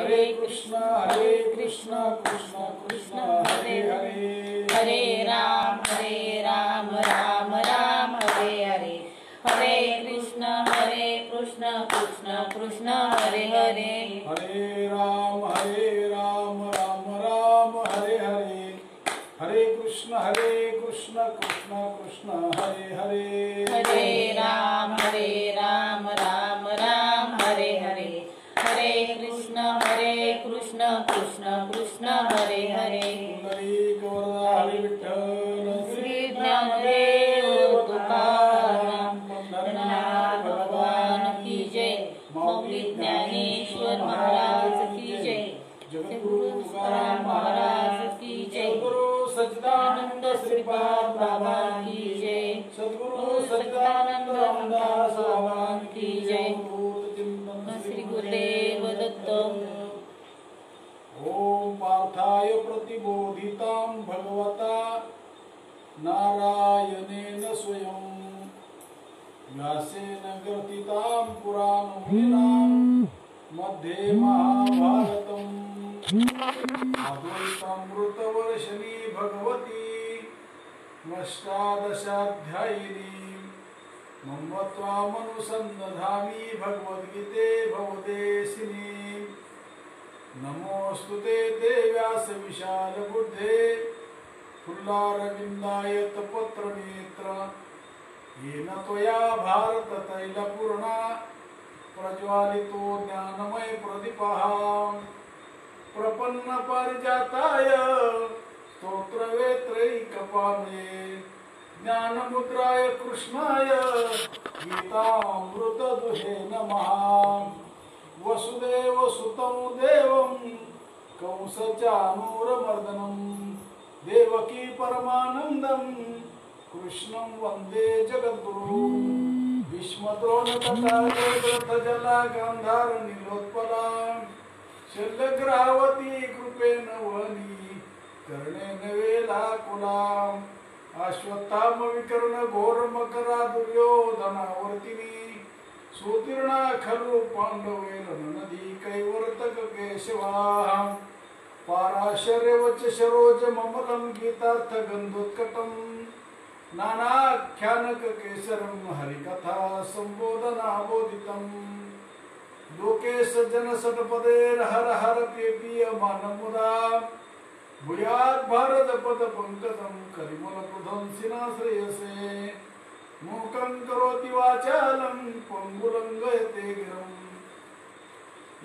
हरे कृष्ण कृष्ण कृष्ण हरे हरे, हरे राम राम राम हरे हरे, हरे कृष्ण कृष्ण कृष्ण हरे हरे, हरे राम राम राम हरे हरे, हरे कृष्ण कृष्ण कृष्ण हरे हरे, हरे राम राम राम हरे हरे, हरे कृष्ण कृष्ण कृष्ण हरे हरे, पुंडलीक वरदा हरी विठ्ठल श्री ज्ञानदेव तुकाराम पंढरीनाथ भगवान की जय, मौली ज्ञानेश्वर महाराज की जय, जगद्गुरु तुकाराम महाराज की जय, सद्गुरु सच्चिदानंद श्रीपाद बाबा की जय, सद्गुरु सच्चिदानंद रामदास बाबा की जय, श्री गुरुदेव दत्त। ओम पार्थाय प्रतिबोधितां भगवता नारायणेन स्वयं व्यासेन ग्रथितां पुराणमुनिनां मध्ये महाभारतम् अद्वैतामृतवर्षिणी भगवती अष्टादशाध्यायिनी मम्मत्वामनुसन्दधामि भगवद्गीते भवदेशिनी। नमोस्तुते देव्यास विशालबुद्धे फुल्लारविन्दायत पत्रनेत्र येन त्वया भारततैलपूर्णा प्रज्वालितो ज्ञानमय प्रदीपः प्रपन्नपारिजाताय स्तोत्रवेत्रैकपाणये ज्ञानमुद्राय कृष्णाय गीतामृतदुहे नमः। वसुदेवसुतं देवं कंसचाणूरमर्दनं देवकी परमानन्दं कृष्णं वन्दे जगद्गुरुं। भीष्मद्रोणतथा जयद्रथजला गान्धारनीलोत्पला शल्यग्रावती कृपेण वहनी कर्णेन वेलाकुला अश्वत्थाम विकर्ण घोरमकरा दुर्योधनावर्तिनी सुतीर्णा खलु पांडवेन कैवर्तक केशवा पाराशर्यवच सरोज ममलं गीतार्थ गंधोत्कटं नानाख्यानक केसरं हरिकथा संबोधना बोधितं लोके सज्जन सटपदेर हर हर पेपीयमानमुदा भूयात् भारत पद पंकजं करिमल प्रध्वंसिना श्रेयसे मूकं करोति वाचालं पंगुलंघयते गिरं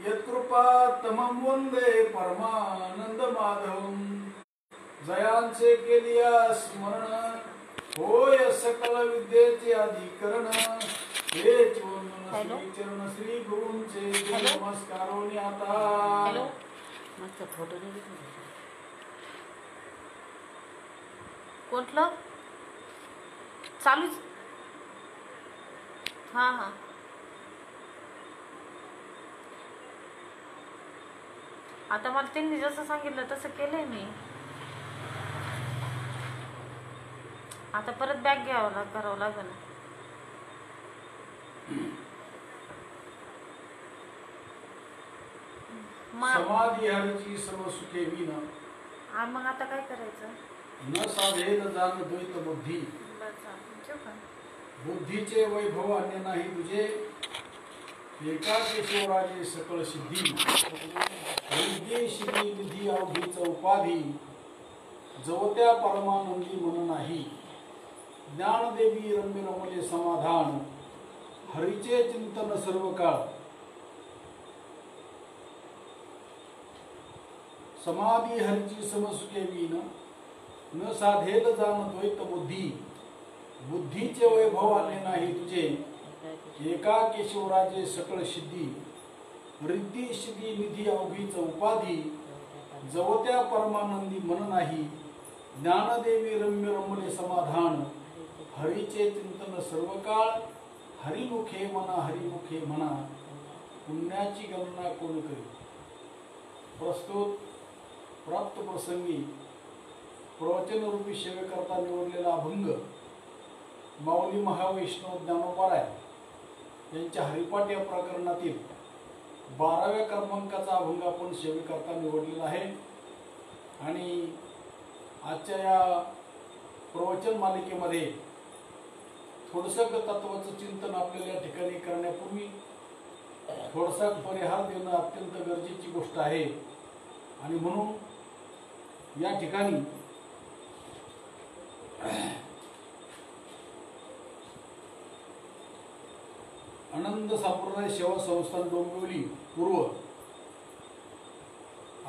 यत्कृपातमं वन्दे परमानंदमाधवं। जयांचे केलिया स्मरण होय सकल विद्येचे अधिकरण हे चरण श्री गुरूंचे नमस्कारोनी आता। कुठलं चालूच हा हा आता मला त्यांनी जसं सांगितलं तसं केलंय मी। आता परत बॅग करावं लागेल। समाधी हरीची सर्व सुखे विना मग आता काय करायचं? न साधेल जाण द्वैत बुद्धी बुद्धीचे वैभव अन्य नाही तुझे एका केशवराजे सकळ सिद्धी श्री निधी अवघीच उपाधी जवत्या परमानंदी मन नाही ज्ञानदेवी रम्य रमले समाधान हरीचे चिंतन सर्व काळ समाधी हरीची समसुखे विन न साधेल जाण द्वैत बुद्धी बुद्धीचे वैभव आले नाही तुझे एका केशवराजे सकळ सिद्धी रिद्धी सिद्धी निधी अवघीच उपाधी जवत्या परमानंदी मन नाही ज्ञानदेवी रम्य रमले समाधान हरीचे चिंतन सर्व काळ हरिमुखे म्हणा हरिमुखे म्हणा पुण्याची गणना कोण करी। प्रस्तुत प्राप्त प्रसंगी प्रवचन रूपी सेवेकरता निवडलेला अभंग माऊली महावैष्णव ज्ञानोबाराय यांच्या हरिपाठ या प्रकरणातील 12व्या क्रमांकाचा अभंग आपण सेवेकरता निवडलेला आहे आणि आजच्या या प्रवचन मालिकेमध्ये थोडंसं तत्वाचं चिंतन आपल्याला या ठिकाणी करण्यापूर्वी थोडासा परिहार देणं अत्यंत गरजेची गोष्ट आहे आणि म्हणून या ठिकाणी आनंद संप्रदाय सेवा संस्थान डोंबिवली पूर्व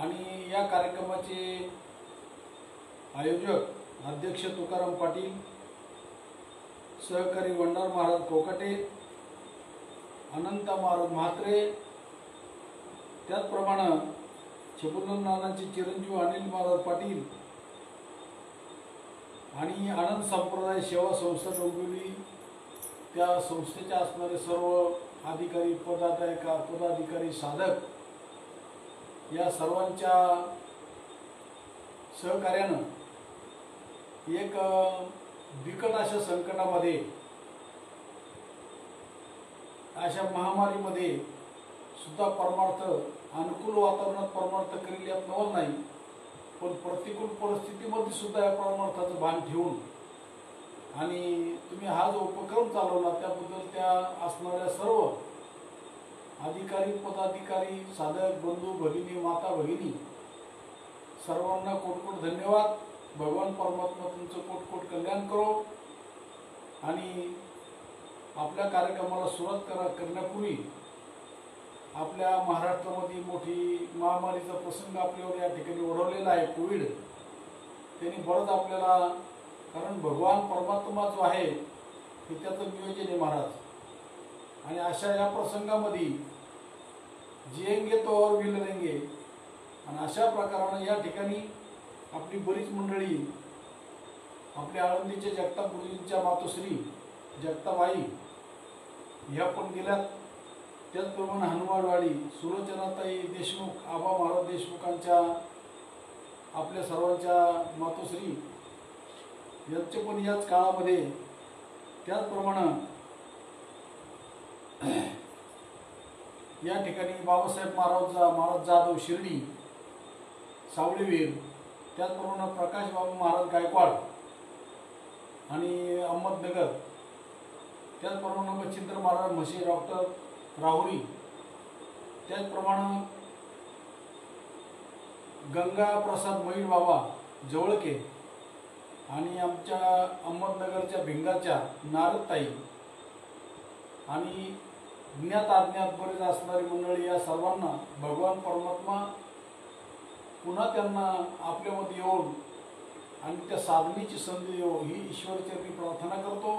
आणि या कार्यक्रमाचे आयोजक अध्यक्ष तुकाराम पाटील, सहकारी वंडार महाराज कोकाटे, अनंत महाराज म्हात्रे, त्याचप्रमाणे छकुंदन नानांचे चिरंजीव अनिल महाराज पाटील आणि आनंद संप्रदाय सेवा संस्था डोंबिवली त्या संस्थेचे असणारे सर्व अधिकारी पदाधिकारी साधक या सर्वांच्या सहकार्यानं एक बिकट अशा संकटामध्ये, अशा महामारीमध्ये सुद्धा परमार्थ अनुकूल वातावरणात परमार्थ करेल यात नवल नाही, पण प्रतिकूल परिस्थितीमध्ये सुद्धा या परमार्थाचं भान ठेवून आणि तुम्ही हा जो उपक्रम चालवला त्याबद्दल त्या असणाऱ्या सर्व अधिकारी पदाधिकारी साधक बंधू भगिनी माता भगिनी सर्वांना कोटकोट धन्यवाद. भगवान परमात्मा तुमचं कोटकोट कल्याण करो आणि आपल्या कार्यक्रमाला सुरुवात करण्यापूर्वी आपल्या महाराष्ट्रामध्ये मोठी महामारीचा प्रसंग आपल्यावर या ठिकाणी ओढवलेला आहे, कोविड. त्यांनी बरंच आपल्याला, कारण भगवान परमात्मा जो आहे हे त्याचं नियोजन आहे महाराज. आणि अशा या प्रसंगामध्ये जिएंगे तो और भी लढेंगे आणि अशा प्रकारानं या ठिकाणी आपली बरीच मंडळी, आपल्या आळंदीच्या जगताप गुरुजींच्या मातोश्री जगताबाई ह्या पण गेल्यात. त्याचप्रमाणे हनुमानवाडी सुलोचनाताई देशमुख, आबा महाराज देशमुखांच्या आपल्या सर्वांच्या मातोश्री यांचे पण याच काळामध्ये. त्याचप्रमाणे या ठिकाणी बाबासाहेब महाराज जाधव शिर्डी सावळीवीर, त्याचप्रमाणे प्रकाश बाबू महाराज गायकवाड आणि अहमदनगर, त्याचप्रमाणे मच्छिंद्र महाराज म्हशी डॉक्टर राहुरी, त्याचप्रमाणे गंगा प्रसाद मैड बाबा जवळके आणि आमच्या अहमदनगरच्या भिंगाच्या नारदताई आणि ज्ञात अज्ञात बरेच असणारी मंडळी, या सर्वांना भगवान परमात्मा पुन्हा त्यांना आपल्यामध्ये येऊन आणि त्या साधनेची संधी येऊ ही ईश्वरचरणी प्रार्थना करतो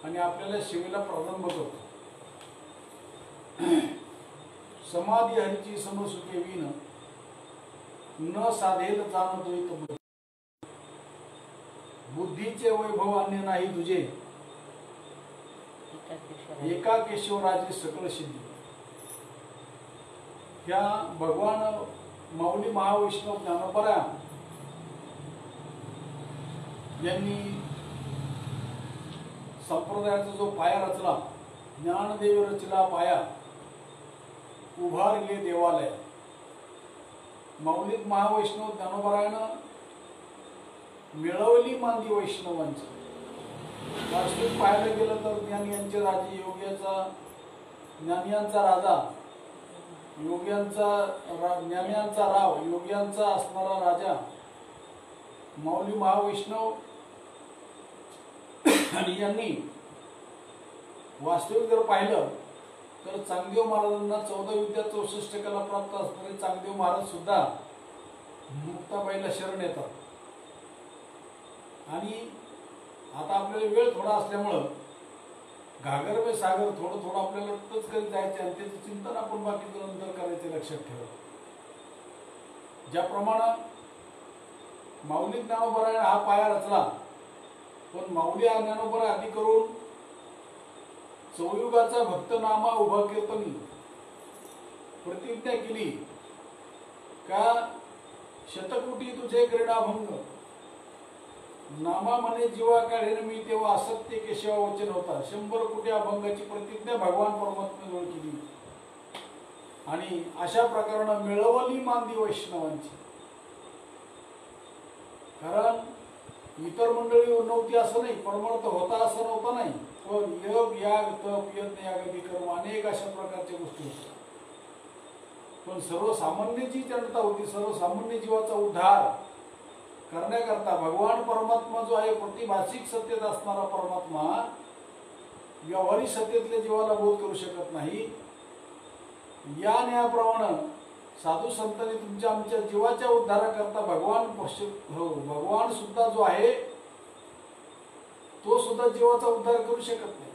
आणि आपल्याला सेवेला प्रारंभ करतो. समाधी हरीची समसुखे विन न साधेल जाणतोय बुद्धीचे वैभव अन्य नाही तुझे, एका केशवराजे सकळ सिद्धी. ह्या भगवान माऊली महावैष्णव ज्ञानोबा यांनी संप्रदायाचा जो पाया रचला, ज्ञानदेव रचला पाया उभारले देवालय. माऊलीत महावैष्णव ज्ञानोबारायानं मिळवली मांदी वैष्णवांची. वास्तविक पाहायला गेलं तर ज्ञान यांचे राजे, योग्याचा ज्ञानियांचा राजा, ज्ञानियांचा राव, योग्यांचा असणारा राजा माऊली महावैष्णव. आणि यांनी वास्तविक जर पाहिलं तर चांगदेव महाराजांना 14 विद्या 64 कला प्राप्त असणारे चांगदेव महाराज सुद्धा मुक्ताबाईला शरण येतात. आणि आता आपल्याला वेळ थोडा असल्यामुळं घागर वे सागर थोडं आपल्याला टच करीत जायचे आणि त्याचं चिंतन आपण बाकीचं नंतर करायचे, लक्षात ठेवा. ज्याप्रमाणे माऊली ज्ञानोबा हा पाया रचला, पण माऊली हा ज्ञानोबा आधी करून चौयुगाचा भक्तनामा उभा कीर्तनी प्रतिज्ञा केली का शतकोटी तुझे क्रीडाभंग नामा म्हणे जीवा काढेन मी तेव्हा असत्य केशवा वचन होता. 100 कोटी अभंगाची प्रतिज्ञा भगवान परमात्म्याजवळ केली. आणि अशा प्रकारानं मिळवली मांदी वैष्णवांची. कारण इतर मंडळी नव्हती असं नाही, परमार्थ होता असं नव्हतं नाही, पण योग याग तप यज्ञ यागादी कर्म अनेक अशा प्रकारच्या गोष्टी होत्या. पण सर्वसामान्य जी जनता होती, सर्वसामान्य जीवाचा उद्धार करण्याकरता भगवान परमात्मा जो आहे, प्रतिभाषिक सत्तेत असणारा परमात्मा व्यावहारिक सत्तेतल्या जीवाला बोध करू शकत नाही. या न्यायाप्रमाणे साधू संतांनी तुमच्या आमच्या जीवाच्या उद्धाराकरता भगवान सुद्धा जो आहे तो सुद्धा जीवाचा उद्धार करू शकत नाही.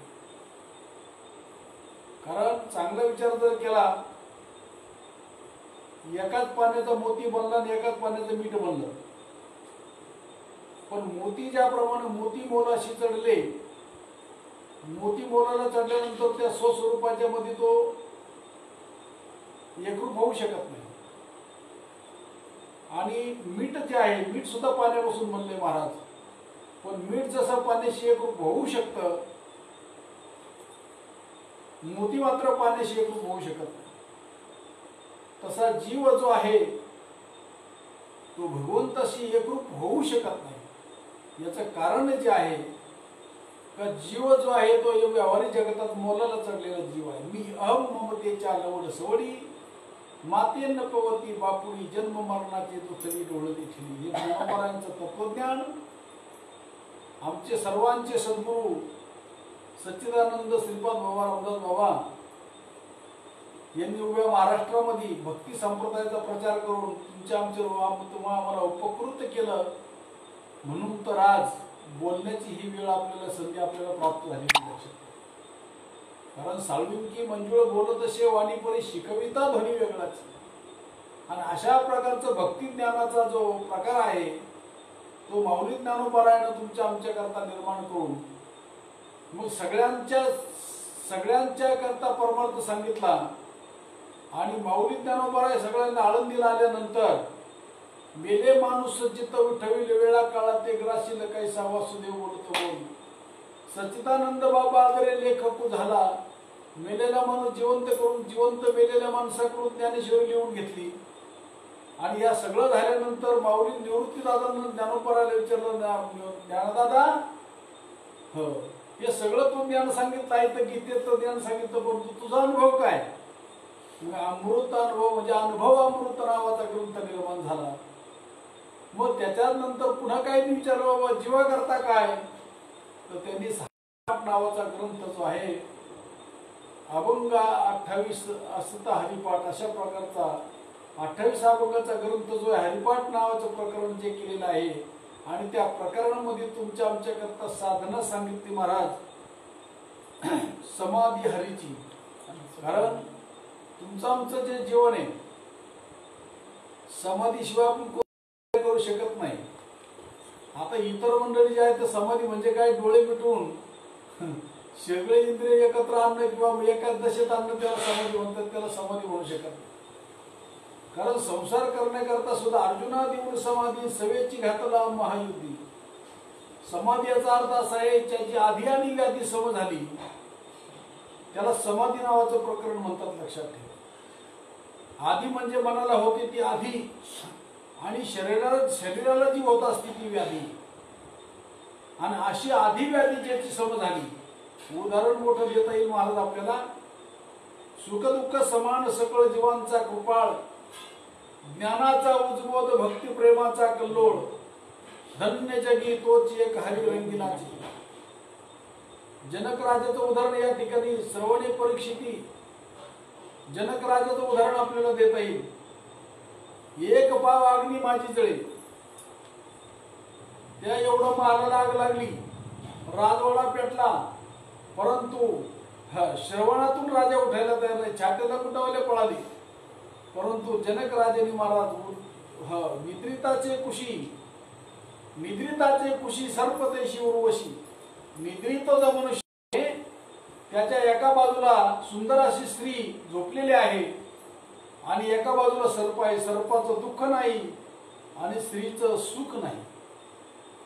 कारण चांगला विचार जर केला, एकाच पाण्याचा मोती बनला आणि एकाच पाण्याचं मीठ बनलं, पण मोती ज्याप्रमाणे मोती मोलाशी चढले, मोती मोलाला चढल्यानंतर त्या स्वस्वरूपाच्या मध्ये तो एकरूप होऊ शकत नाही. आणि मीठ जे आहे, मीठ सुद्धा पाण्यापासून बनले महाराज, पण मीठ जसं पाण्याशी एकरूप होऊ शकतं, मोती मात्र पाण्याशी एकरूप होऊ शकत नाही. तसा जीव जो आहे तो भगवंताशी एकरूप होऊ शकत नाही. याचं कारण जे आहे का, जीव जो आहे तो व्यावहारिक जगतात मोलाला चढलेला जीव आहे. मी अहम ममतेच्या लवड सवडी, मातेन पवती बापुडी, जन्म मरणाचे दुसरी डोळती ठेली. हे ज्ञानोबारायांचं तत्वज्ञान आमचे सर्वांचे सद्गुरू सच्चिदानंद श्रीपाद बाबा रामदास बाबा यांनी उभ्या महाराष्ट्रामध्ये भक्ती संप्रदायाचा प्रचार करून तुम्हा आम्हाला उपकृत केलं. म्हणून तर आज बोलण्याची ही वेळ आपल्याला संधी आपल्याला प्राप्त झाली. कारण साळविंकी मंजुळ बोलत असे वाणी परी शिकविता ध्वनी वेगळाच. आणि अशा प्रकारचं भक्ती ज्ञानाचा जो प्रकार आहे तो माऊली ज्ञानोबारायण तुमच्या आमच्याकरता निर्माण करून मग सगळ्यांच्या करता परमार्थ सांगितला. आणि माऊली ज्ञानोबाराय सगळ्यांना आळंदीला आल्यानंतर मेले माणूस चित्त विठविल वेळा काळा ते ग्रासील काही वासुदेव बोलतो बोल. सच्चिदानंद बाबा आदरे लेखक झाला. मेलेला माणूस जिवंत करून जिवंत मेलेल्या माणसाकडून ज्ञानेश्वरी लिहून घेतली. आणि या सगळं झाल्यानंतर माऊली निवृत्ती दादांना ज्ञानोबारायला विचारलं, ज्ञानदादा हो हे सगळं तू ज्ञान सांगितलं आहे, तर गीतेचं ज्ञान सांगितलं, परंतु तुझा अनुभव काय? अमृत अनुभव म्हणजे अनुभव अमृत नावाचा ग्रंथ निर्माण झाला. मग त्याच्यानंतर पुन्हा काय विचारलं, बाबा जीवा करता काय? तर त्यांनी नावाचा ग्रंथ जो आहे अभंग 28 असता हरिपाठ अशा प्रकारचा 28 अभंगाचा ग्रंथ जो आहे, हरिपाठ नावाचं प्रकरण जे केलेलं आहे. आणि त्या प्रकरणामध्ये तुमच्या आमच्याकरता साधना सांगितली महाराज, समाधी हरीची. कारण तुमचं आमचं जे जीवन आहे समाधीशिवाय आपण करू शकत नाही. आता इतर मंडळी जे आहे तर समाधी म्हणजे काय, डोळे मिटून सगळे इंद्रिय एकत्र आणणं किंवा एकाच दशेत आणणं त्याला समाधी म्हणतात, त्याला समाधी म्हणू शकत नाही. कारण संसार करण्याकरता सुद्धा अर्जुना देऊन समाधी सवेची घातला महायुद्धी. समाधी याचा अर्थ असा आहे, ज्याची आधी आणि व्याधी सम झाली त्याला समाधी नावाचं प्रकरण म्हणतात. लक्षात ठेवा, आधी म्हणजे मनाला होते ती आधी, आणि शरीराला जी होत असते ती व्याधी. आणि अशी आधी व्याधी ज्याची सम झाली, उदाहरण मोठं देता येईल महाराज आपल्याला. सुखदुःख समान सकळ जीवांचा कृपाळ, ज्ञानाचा उजबोध भक्ती प्रेमाचा कल्लोळ, धन्य जगी तोच एक हरी रंगिनाची. जनक राजाचं उदाहरण या ठिकाणी श्रवणे परीक्षिती जनक राजाचं उदाहरण आपल्याला देता येईल. एक पाव अग्नी माझी जळे, त्या एवढं महालाला आग लागली, राजवाडा पेटला, परंतु श्रवणातून राजा उठायला तयार नाही, छात्याला कुटावले पळाली. परंतु जनक राजाने महाराज निद्रिताचे कुशी सर्पतेशी उर्वशी. निद्रित जो मनुष्य त्याच्या एका बाजूला सुंदर अशी स्त्री झोपलेली आहे आणि एका बाजूला सर्प आहे. सर्पाचं दुःख नाही आणि स्त्रीचं सुख नाही.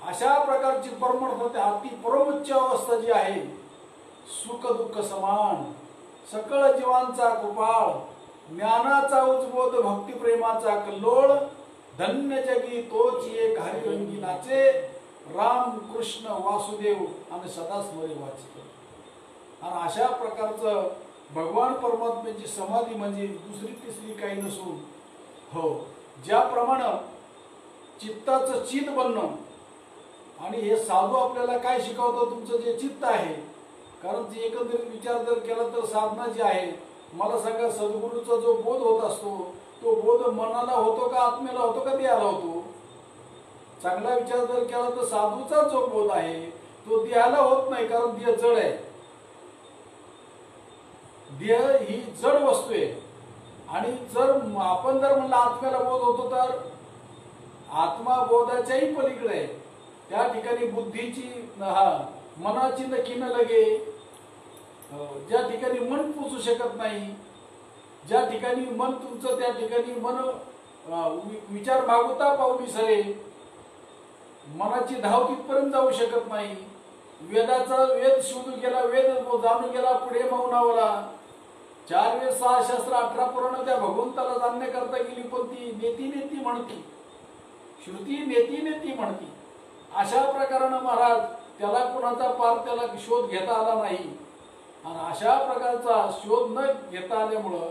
अशा प्रकारची परमार्थ अति परमोच्च अवस्था जी आहे, सुख दुःख समान सकळ जीवांचा कृपाळ, ज्ञानाचा उजबोध भक्तिप्रेमाचा कल्लोळ, धन्य जगी तोच एक हरिरंगी नाचे, राम कृष्ण वासुदेव आणि सदा स्मरे वाचे. आणि अशा प्रकारचं भगवान परमात्म्याची समाधी म्हणजे दुसरी तिसरी काही नसून, हो, ज्याप्रमाणे चित्ताचं चित बनणं. आणि हे साधू आपल्याला काय शिकवतं, तुमचं जे चित्त आहे, कारण जे एकंदरीत विचार जर केला तर साधना जी आहे, मला सांगा, सद्गुरूचा जो बोध होत असतो तो बोध मनाला होतो का आत्म्याला होतो का देहाला होतो? चांगला विचार जर केला तर साधूचा जो बोध आहे तो देहाला होत नाही, कारण देह जड आहे. देह ही जड वस्तू आहे. आणि जर आपण जर म्हणलं आत्म्याला बोध होतो तर आत्मा बोधाच्याही पलीकडे आहे. त्या ठिकाणी बुद्धीची मनाची नक्की न लगे, ज्या ठिकाणी मन पोचू शकत नाही, ज्या ठिकाणी मन तुमचं त्या ठिकाणी मन विचार मागवता पावली सरे, मनाची धाव तिथपर्यंत जाऊ शकत नाही. वेदाचा वेद शोधून गेला, वेद जाणून गेला, पुढे मौनावला. 4 वेद 6 शास्त्र 18 पुराण त्या भगवंताला जाणण्या करता गेली, पण ती नेती नेती म्हणती, श्रुती नेती नेती म्हणती. अशा प्रकारानं महाराज त्याला कुणाचा पार त्याला शोध घेता आला नाही. आणि अशा प्रकारचा शोध न घेता आल्यामुळं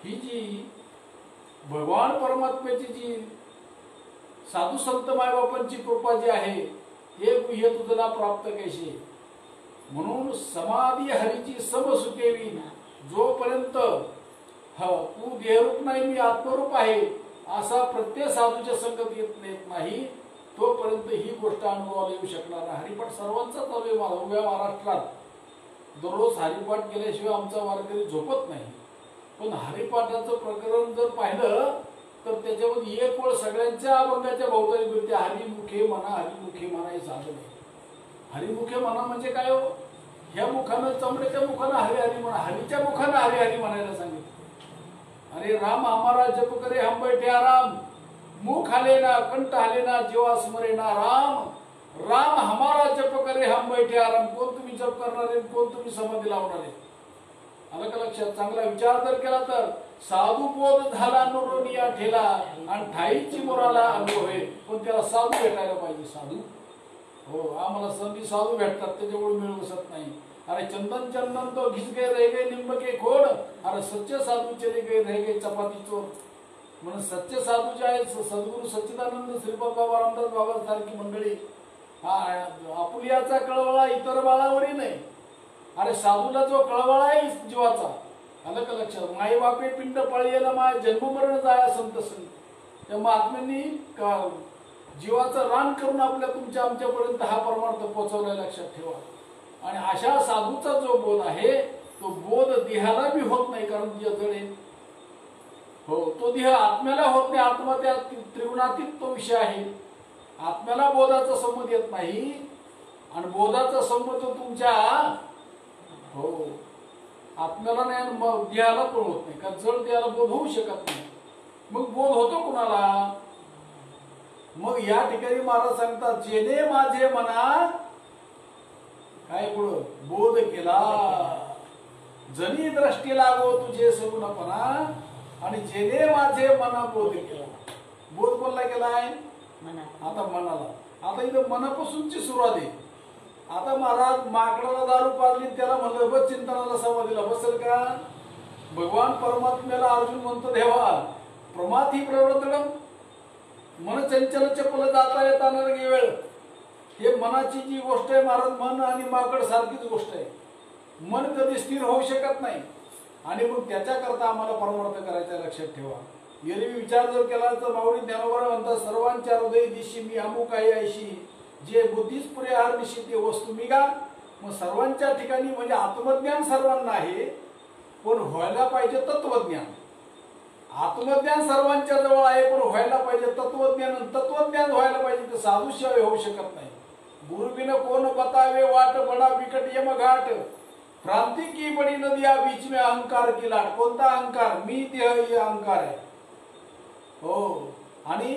ही जी भगवान परमात्म्याची जी साधू संत मायबापांची कृपा जी आहे हे गुह्य तुझला प्राप्त कैसे. म्हणून समाधी हरीची समसुकेवी, जोपर्यंत तू देहरूप नाही मी आत्मरूप आहे असा प्रत्येक साधूच्या संगत येत नाही, तोपर्यंत ही गोष्ट अनुभवाला येऊ शकणार नाही. हरिपाठ सर्वांचा चालू आहे उभ्या महाराष्ट्रात. दररोज हरिपाठ केल्याशिवाय आमचा वारकरी झोपत नाही. पण हरिपाठाचं प्रकरण जर पाहिलं तर त्याच्यामध्ये एक वेळ सगळ्यांच्या अभंगाच्या भोवताली मिळते, हरिमुखे म्हणा हरिमुखे म्हणा हे साधन आहे. हरिमुखे म्हणा म्हणजे काय हो, ह्या मुखानं चमड्याच्या मुखानं हरी हरी म्हणा, हरीच्या मुखानं हरी हरी म्हणायला सांगितलं. अरे राम हमारा जप करे हम बैठे आराम, मुख हाले ना कंठ हाले ना जीवा स्मरे ना राम, राम हमारा जप करे हम बैठे आराम. कोण तुम्ही जप करणारे, कोण तुम्ही समाधी लावणारे? आलं का लक्षात? चांगला विचार जर केला तर साधू बोध झाला नुरोनिया ठेला आणि ठाईची मोराला अनुभव आहे. पण त्याला साधू भेटायला पाहिजे. साधू, हो, आम्हाला संधी साधू भेटतात, त्याच्यामुळे मिळू बसत नाही. अरे चंदन चंदन तो घिस गए रह गए निंब के खोड, अरे सच्चे साधू चले गए रह गए चपाती चोर. म्हणून सच्चे साधू जे आहेत, सद्गुरू सच्चिदानंद श्रीपाद बाबा रामदास बाबा सारखी मंडळी, आपुलियाचा कळवळा इतर बाळावरही नाही. अरे साधूला जो कळवळा आहे जीवाचा, आलं का लक्षात? माई बापे पिंड पळीला माय जन्म मरण जाया संत संत. त्या महात्म्यांनी जीवाचं रान करून आपल्या तुमच्या आमच्यापर्यंत हा परमार्थ पोहोचवलाय, लक्षात ठेवा. आणि अशा साधूचा जो बोध आहे तो बोध देहाला बी होत नाही, कारण देह जड आहे. हो, तो देह आत्म्याला होत नाही. आत्मा त्या त्रिगुणातीत तो विषय आहे. आत्म्याला बोधाचा संबंध येत नाही. आणि बोधाचा संबंध तुमच्या, हो, आत्म्याला नाही, मग देहाला पण होत नाही, कारण जड देहाला बोध होऊ शकत नाही. मग बोध होतो कुणाला? मग या ठिकाणी महाराज सांगतात, जेने माझे मना काय पुढं बोध केला, जनी दृष्टी लागो तुझे सगुणपणा, आणि जेने माझे मना बोध केला. बोध कोणला केलाय? आता मनाला. आता इथं मनापासूनची सुरुवात आहे. आता महाराज माकडाला दारू पाजली, त्याला म्हणलं बस चिंतनाला समाधीला बसेल का? भगवान परमात्म्याला अर्जुन म्हणतो, देवा प्रमाथी प्रवर्तनम, मन चंचल चपल जाता येता न गे वेळ. हे मनाची जी गोष्ट आहे महाराज, मन आणि माकड सारखीच गोष्ट आहे. मन कधी स्थिर होऊ शकत नाही. आणि मग त्याच्याकरता आम्हाला परमार्थ करायचा, लक्षात ठेवा. एरवी विचार जर केला तर माऊली ज्ञानोबा म्हणतात, सर्वांच्या हृदय दिशी मी अमुक आहे ऐशी, जे बुद्धीच पुरे हार निशी ते वस्तू मी का. मग सर्वांच्या ठिकाणी म्हणजे आत्मज्ञान सर्वांना आहे, पण व्हायला पाहिजे तत्वज्ञान. आत्मज्ञान सर्वांच्या जवळ आहे, पण व्हायला पाहिजे तत्वज्ञान. तत्वज्ञान व्हायला पाहिजे तर साधूशिवाय होऊ शकत नाही. गुरुबिन कोण बतावे वाट, बडा बिकट यम घाट, क्रांती की बडी नदिया बीच में अहंकार की लाट. कोणता अहंकार? मी देह हे अहंकार आहे. हो, आणि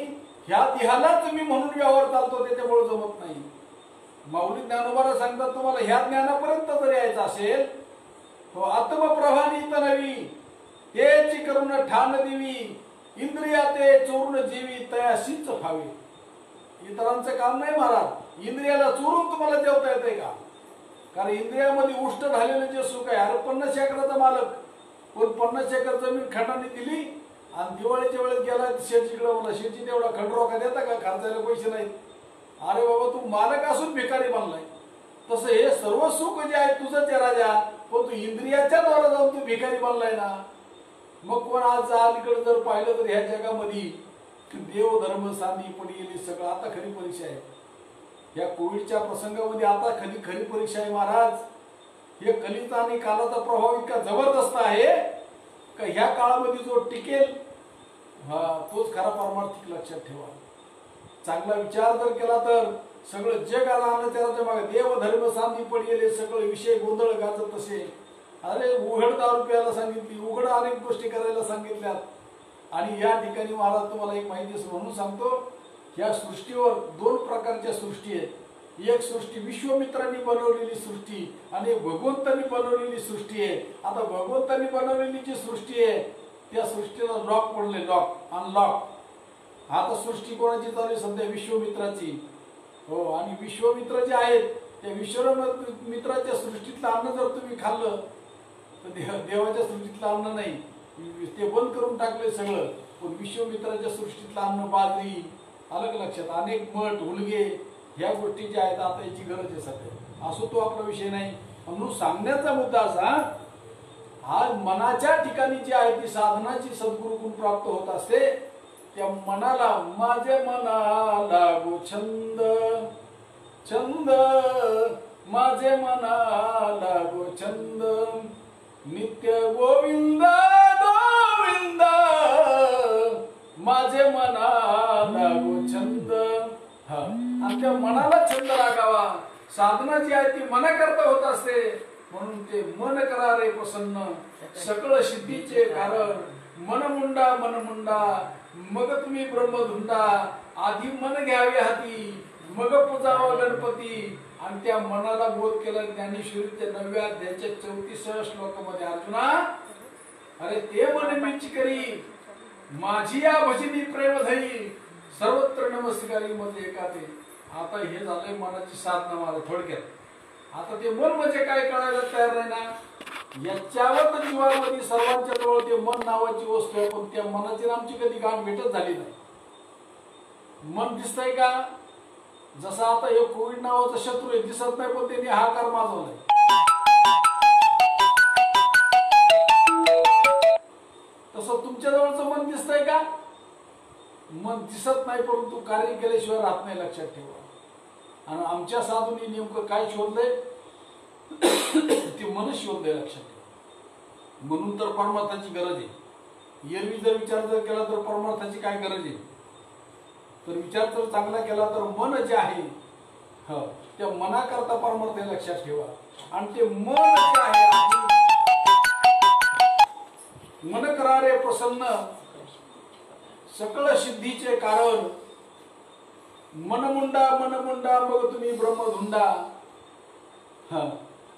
ह्या देहालाच मी म्हणून व्यवहार चालतो, त्याच्यामुळे जमत नाही. माऊली ज्ञानोबा सांगतात, तुम्हाला ह्या ज्ञानापर्यंत जर यायचं असेल तो आत्मप्रभानित नवी, हेची करून ठाण देवी इंद्रिया ते चोरून जीवी तयाशीच फावे. इतरांचं काम नाही महाराज. इंद्रियाला चोरून तुम्हाला जेवता येते का? कारण इंद्रियामध्ये उष्ट झालेलं जे सुख आहे. अरे 50 एकराचा मालक पण 50 एकर जमीन खंडाने दिली आणि दिवाळीच्या वेळेस गेला शेतीकडे मला शेती तेवढा खंड रोखा देता का? खर्चायला पैसे नाहीत. अरे बाबा तू मालक असून भिकारी बनलाय. तसं हे सर्व सुख जे आहे तुझंच आहे राजा, पण तू इंद्रियाच्या द्वारा जाऊन तू भिकारी बनलाय ना. मग कोण आज अलीकडे जर पाहिलं तर ह्या जगामध्ये देव धर्म सांधी पडी गेली सगळं. आता खरी परीक्षा आहे या कोविडच्या प्रसंगामध्ये. आता खरी परीक्षा आहे महाराज. हे कलिता आणि कालाचा प्रभाव इतका जबरदस्त आहे का ह्या काळामध्ये जो टिकेल तोच खरा परमार्थिक. लक्षात ठेवा. चांगला विचार जर केला तर सगळं जग आलं त्याच्या मागे देव धर्म सांधी पडी गेले सगळे विषय गोंधळ गाजत तसे. अरे उघड दारू प्यायला सांगितली, उघड अनेक गोष्टी करायला सांगितल्यात. आणि या ठिकाणी महाराज तुम्हाला एक माहिती म्हणून सांगतो. या सृष्टीवर 2 प्रकारच्या सृष्टी आहेत. एक सृष्टी विश्वमित्रांनी बनवलेली सृष्टी आणि भगवंतांनी बनवलेली सृष्टी आहे. आता भगवंतांनी बनवलेली जी सृष्टी आहे त्या सृष्टीला लॉक पडले, लॉक अनलॉक. आता सृष्टी कोणाची चालू आहे सध्या? विश्वमित्राची. हो. आणि विश्वमित्र जे आहेत त्या विश्वमित्राच्या सृष्टीतलं अन्न जर तुम्ही खाल्लं तर देवाच्या सृष्टीतलं अन्न नाही, ते बंद करून टाकले सगळं. पण विश्वमित्राच्या सृष्टीतलं अन्न बाजरी अलग लक्षात अनेक मठ हुलगे ह्या गोष्टी ज्या आहेत आता याची गरज आहे सध्या. असो तो आपला विषय नाही. म्हणून सांगण्याचा मुद्दा असा, आज मनाच्या ठिकाणी जी आहे ती साधनाची सद्गुरुकडून प्राप्त होत असते. त्या मनाला माझे मना लागो छंद, छंद माझे मना लागो छंद, नित्य गोविंद गोविंद माझे मना लागो छंद. आणि त्या मनाला छंद लागावा. साधना जी आहे ती मना करता होत असते. म्हणून ते मन करा रे प्रसन्न सकळ सिद्धीचे कारण. मनमुंडा मनमुंडा मग तुम्ही ब्रह्मधुंडा. आधी मन घ्यावे हाती मग पूजावा गणपती. आणि त्या मनाला बोध केला ज्ञानेश्वरीच्या 9व्या अध्यायाच्या 34व्या श्लोकामध्ये. अर्जुना अरे ते मन मीच करी माझी या भजनी प्रेम धरी सर्वत्र नमस्कारी मध्ये एकाते. आता हे झालंय मनाची साधना मला थोडक्यात. आता ते मन म्हणजे काय कळायला तयार नाही ना. याच्यावर तर जीवामध्ये सर्वांच्या जवळ ते मन नावाची वस्तू आहे. पण त्या मनाची आमची कधी गाठ भेटत झाली नाही. मन दिसतंय का? जसा आता हे कोविड नावाचा शत्रू आहे दिसत नाही पण त्यांनी हाकार माजवलाय. तसं तुमच्या जवळचं मन दिसतंय का? मन दिसत नाही परंतु कार्य केल्याशिवाय राहत नाही. लक्षात ठेवा. आणि आमच्या साधूंनी नेमकं काय शोधलंय ते मन शोधलंय. लक्षात ठेवा. म्हणून तर परमार्थाची गरज आहे. एरवी जर विचार जर केला तर परमार्थाची काय गरज आहे? तर विचार जर चांगला केला तर मन जे आहे त्या मनाकरता परमार्थ हे लक्षात ठेवा. आणि ते मन जे आहे मन करा रे प्रसन्न सकळ सिद्धीचे कारण. मनमुंडा मनमुंडा मग तुम्ही ब्रह्मधुंडा.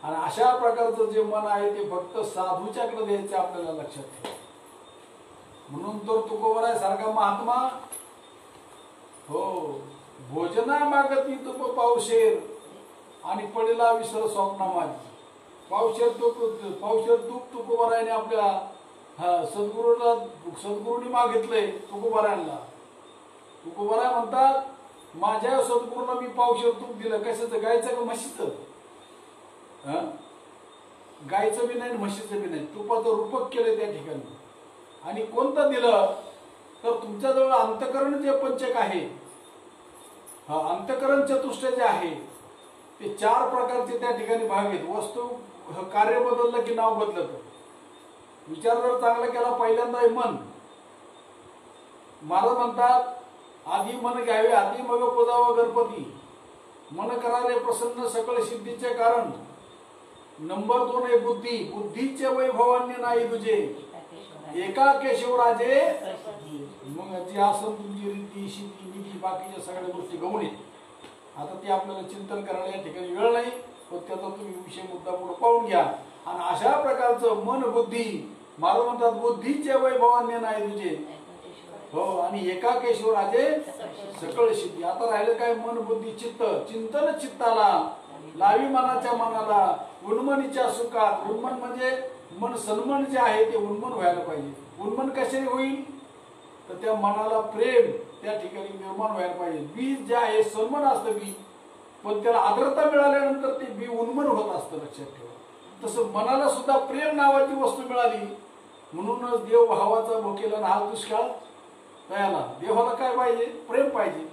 आणि अशा प्रकारचं जे मन आहे ते फक्त साधूच्याकडे द्यायचं आपल्याला लक्षात ठेवा. म्हणून तर तुकोबराय सारखा महात्मा हो भोजना मागती तुप पावशेर आणि पडला विसर स्वप्ना माझी. पावशेर तूप तुकोबरायने आपल्या सद्गुरूंनी मागितलंय तुकोबरायांना. तुकोबराय म्हणतात माझ्या सद्गुरूंना मी पावशेर तूप दिलं. कशाचं? गायचं का म्हशीचं? गायचं बी नाही म्हशीचं बी नाही. तुपाचं रूपक केलंय त्या ठिकाणी. आणि कोणतं दिलं तर तुमच्याजवळ अंतकरण जे पंचक आहे अंतकरण चतुष्ट जे आहे ते 4 प्रकारचे त्या ठिकाणी भाग आहेत. वस्तू कार्य बदललं की नाव बदलत. विचार जर चांगला केला पहिल्यांदा मन. महाराज म्हणतात आधी मन घ्यावे हाती मग पूजावा गणपती. मन करा रे प्रसन्न सकळ सिद्धीचे कारण. नंबर 2 आहे बुद्धी. बुद्धीचे वैभवान्य नाही तुझे एका केशवराजे. मग जी आसन तुमची रीती शिती नीती बाकीच्या सगळ्या गोष्टी गवणे. आता ते आपल्याला चिंतन करायला या ठिकाणी वेळ नाही. पण त्याचा तुम्ही विषय मुद्दा पुढे पाहून घ्या. आणि अशा प्रकारचं मन बुद्धी महाराज म्हणतात बुद्धीचे वैभवान्य नाही तुझे, हो, आणि एकाकेश्वर राजे सकळ सिद्धी. आता राहिलं काय? मन बुद्धी चित्त. चिंतन चित्ताला लावी मनाच्या मनाला उन्मनीच्या सुखात. उन्मन म्हणजे मन, सन्मन जे आहे ते उन्मन व्हायला पाहिजे. उन्मन कशाने होईल? तर त्या मनाला प्रेम त्या ठिकाणी निर्माण व्हायला पाहिजे. बीज जे आहे सन्मन असतं बीज, पण त्याला आर्द्रता मिळाल्यानंतर ते बी उन्मन होत असतं. लक्षात ठेवा. तसं मनाला सुद्धा प्रेम नावाची वस्तू मिळाली म्हणूनच देव भावाचा भोकेला हा दुष्काळ तयाला. देवाला काय पाहिजे? प्रेम पाहिजे.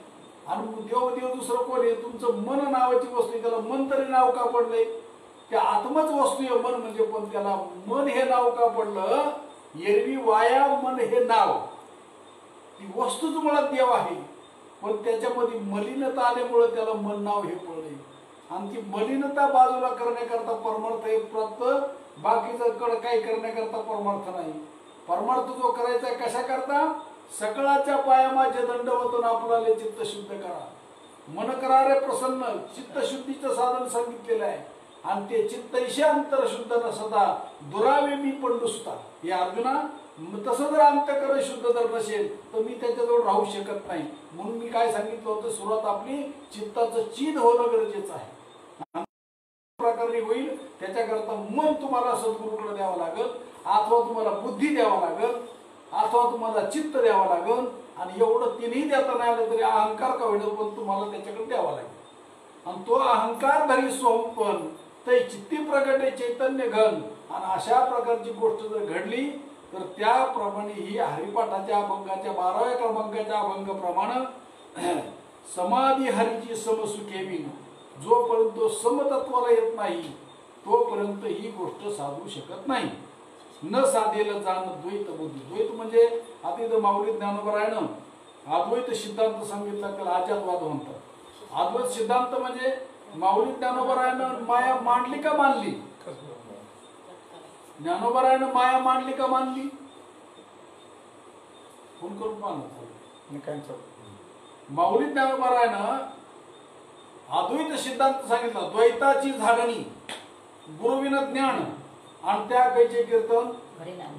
आणि देव दुसरं कोण आहे? तुमचं मन नावाची वस्तू. त्याला मन तरी नाव का पडलंय? त्या आत्मच वस्तू आहे मन म्हणजे, पण त्याला मन हे नाव का पडलं? एरवी वाया मन हे नाव, ती वस्तूच मुळात देव आहे, पण त्याच्यामध्ये मलिनता आल्यामुळे त्याला मन नाव हे पडले. आणि ती मलिनता बाजूला करण्याकरता परमार्थ हे प्राप्त, बाकीचं कड काही करण्याकरता परमार्थ नाही. परमार्थ जो करायचा आहे कशा करता? सकळाच्या पायामाचे दंडवतून आपल्याला चित्त शुद्ध करा. मन करा रे प्रसन्न. चित्तशुद्धीचं साधन सांगितलेलं आहे. आणि ते चित्त ईशांतर शुद्ध न सदा दुरावे मी पण नुसता. हे अर्जुना, तसं जर अंतःकरण शुद्ध जर नसेल तर मी त्याच्याजवळ राहू शकत नाही. म्हणून मी काय सांगितलं होतं, सुरुवात आपली चित्ताचं चीद होणं गरजेचं आहे. प्रकारे होईल त्याच्याकरता मन तुम्हाला सद्गुरूकडे द्यावं लागेल, अथवा तुम्हाला बुद्धी द्यावा लागेल, अथवा तुम्हाला चित्त द्यावं लागेल. आणि एवढं तिन्ही देता नाही आलं तरी अहंकार का होईल, पण तुम्हाला त्याच्याकडे द्यावा लागेल. आणि तो अहंकार धरी सोमपण ते चित्ती प्रगटे चैतन्य घन. आणि अशा प्रकारची गोष्ट जर घडली तर त्याप्रमाणे ही हरिपाठाच्या अभंगाच्या 12व्या क्रमांकाच्या अभंगाप्रमाणे समाधी हरीची समसुखेवी. जोपर्यंत तो समतत्वाला येत नाही तोपर्यंत ही गोष्ट साधू शकत नाही. न साधेल जाण द्वैत बुद्धी. द्वैत म्हणजे आता इथं माऊली ज्ञानोबरायनं अद्वैत सिद्धांत सांगितला, त्याला अजातवाद म्हणतात. अद्वैत सिद्धांत म्हणजे माऊली ज्ञानोबरायनं माया मांडली का मानली? ज्ञानोबरायनं माया मांडली का मानली? फोन करून पाहणं. माऊली ज्ञानोबरायनं अद्वैत सिद्धांत सांगितला. द्वैताची झाडणी गुरुविना ज्ञान आणि त्या कैचे कीर्तन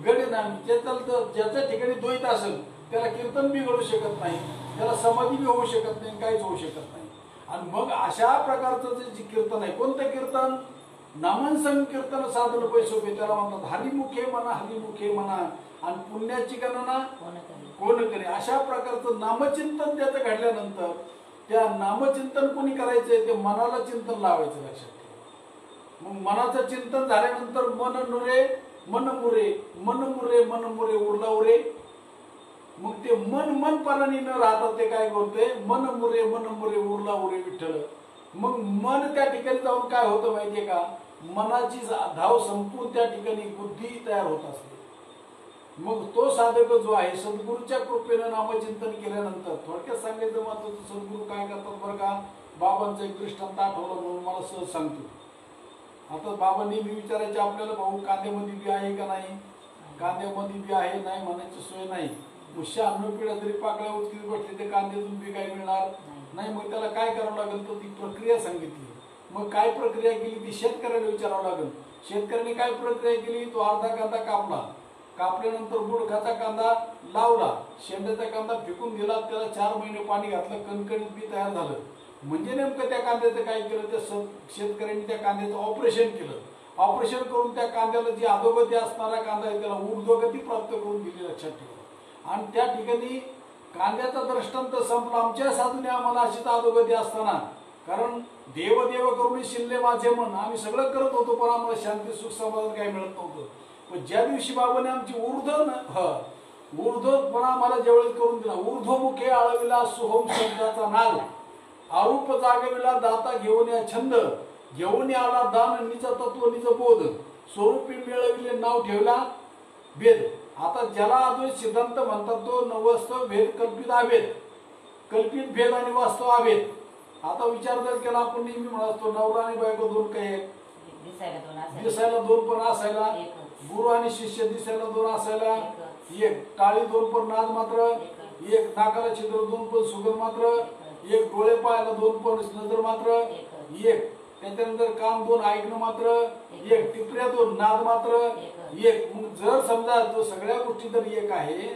गडी नाही. ज्याच्या ठिकाणी द्वैत असेल त्याला कीर्तन बी घडू शकत नाही, त्याला समाधी बी होऊ शकत नाही, काहीच होऊ शकत नाही. आणि मग अशा प्रकारचं जे कीर्तन आहे, कोणतं कीर्तन? नामन संकीर्तन साधन पैसोबे. त्याला म्हणतात हरिमुखे म्हणा, हरिमुखे म्हणा. आणि पुण्याची गणना कोण करे? अशा प्रकारचं नामचिंतन त्याचं घडल्यानंतर त्या नामचिंतन कोणी करायचंय? ते मनाला चिंतन लावायचं. लक्षात ठेवा. मग मनाचं चिंतन झाल्यानंतर मन नुरे मन मुरे, मन मुरे मन मुरे उरला उरे. मग ते मन मनपणाने न राहता ते काय करते? मन मुरे उरला उरे विठ्ठल. मग मन त्या ठिकाणी जाऊन काय होतं माहितीये का? मनाची धाव संपून त्या ठिकाणी बुद्धी तयार होत असते. मग तो साधक जो आहे सद्गुरूच्या कृपेनं नामचिंतन केल्यानंतर, थोडक्यात सांगायचं महत्वाचं, सद्गुरू काय करतात बरं का? बाबांचा एक दृष्टांत आठवला म्हणून मला सहज सांगतो. आता बाबा नेहमी विचारायचे आपल्याला, भाऊ कांद्यामध्ये बी आहे का नाही? कांद्यामध्ये बी आहे नाही म्हणायची सोय नाही. मग 96 पिढ्या जरी पाकळ्या उचकीत बसले ते कांद्यातून बी काय मिळणार नाही. मग त्याला काय करावं लागेल? तर ती प्रक्रिया सांगितली. मग काय प्रक्रिया केली ती शेतकऱ्याला विचारावं लागेल. शेतकऱ्याने काय प्रक्रिया केली? तो अर्धा कांदा कापला, कापल्यानंतर बुडखाचा कांदा लावला, शेंड्याचा कांदा फेकून दिला, त्याला 4 महिने पाणी घातलं, कणकणीत बी तयार झालं. म्हणजे नेमकं त्या कांद्याचं काय केलं? त्या शेतकऱ्यांनी त्या कांद्याचं ऑपरेशन केलं. ऑपरेशन करून त्या कांद्याला जी अधोगती असणारा कांदा आहे त्याला ऊर्ध्वगती प्राप्त करून दिली. लक्षात ठेवा. आणि त्या ठिकाणी कांद्याचा दृष्टांत संपला. आमच्या साधूने आम्हाला अशीच अधोगती असताना, कारण देव देव करून शिल्ले माझे मन, आम्ही सगळं करत होतो पण आम्हाला शांती सुख समाधान काही मिळत नव्हतं. पण ज्या दिवशी बाबाने आमची ऊर्ध्वपणा आम्हाला ज्यावेळेस करून दिला, ऊर्ध्वमुखे आळविला सुहोम शब्दाचा नाद, आरूप जागविला दाता घेऊन या छंद, घेऊन आला दान निज तत्व निज बोध, स्वरूपी मिळविले नाव ठेवला भेद. आता ज्याला अद्वैत सिद्धांत म्हणतात तो नवस्तव भेद कल्पित अभेद, कल्पित भेद आणि वास्तव अभेद. आता विचार जर केला आपण नेहमी म्हणतो नवरा आणि बायको दोन काही आहेत, दिसायला दोन पण असायला, गुरु आणि शिष्य दिसायला दोन असायला, एक टाळी दोन पण नाद मात्र, एक नाकाला छिद्र दोन पण सुगंध मात्र, एक डोळे पाहायला दोन पण नजर मात्र, एक त्याच्यानंतर कान दोन ऐकणं मात्र, एक टिपऱ्या दोन नाद मात्र, एक मग जर समजा तो सगळ्या गोष्टी जर एक आहे,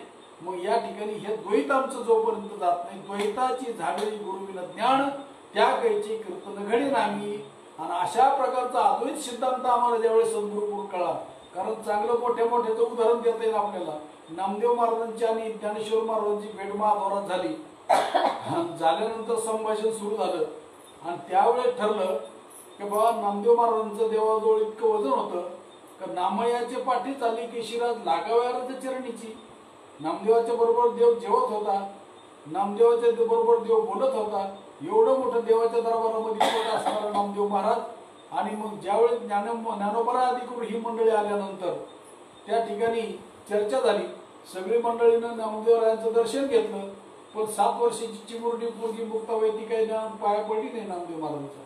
मग या ठिकाणी हे द्वैत आमचं जोपर्यंत जात नाही, द्वैताची झाडे गुरुविन ज्ञान त्या कैची कीर्तन घडी नामी. आणि अशा प्रकारचा अद्वैत सिद्धांत आम्हाला ज्यावेळेस सद्गुरुकडून कळला, कारण चांगलं मोठ्या मोठ्याचं उदाहरण देता येईल आपल्याला. नामदेव महाराजांची आणि ज्ञानेश्वर महाराजांची भेट महाद्वारात झाली. झाल्यानंतर संभाषण सुरू झालं आणि त्यावेळेस ठरलं की बाबा नामदेव महाराजांचं देवाजवळ इतकं वजन होतं का नामयाचे पाठी चाली की शिराज लागाव्या चरणीची. नामदेवाच्या बरोबर देव जेवत होता, नामदेवाच्या बरोबर देव बोलत होता. एवढं मोठं देवाच्या दरबारामध्ये बोलत असणारा नामदेव महाराज. आणि मग ज्यावेळेस ज्ञानोबा आदिकरून ही मंडळी आल्यानंतर त्या ठिकाणी चर्चा झाली. सगळी मंडळीनं नामदेवरायांचं दर्शन घेतलं, पण 7 वर्षाची चिमुरडी पोरगी मुक्ताबाई ती काही पाया पडली नाही नामदेव महाराजांचा.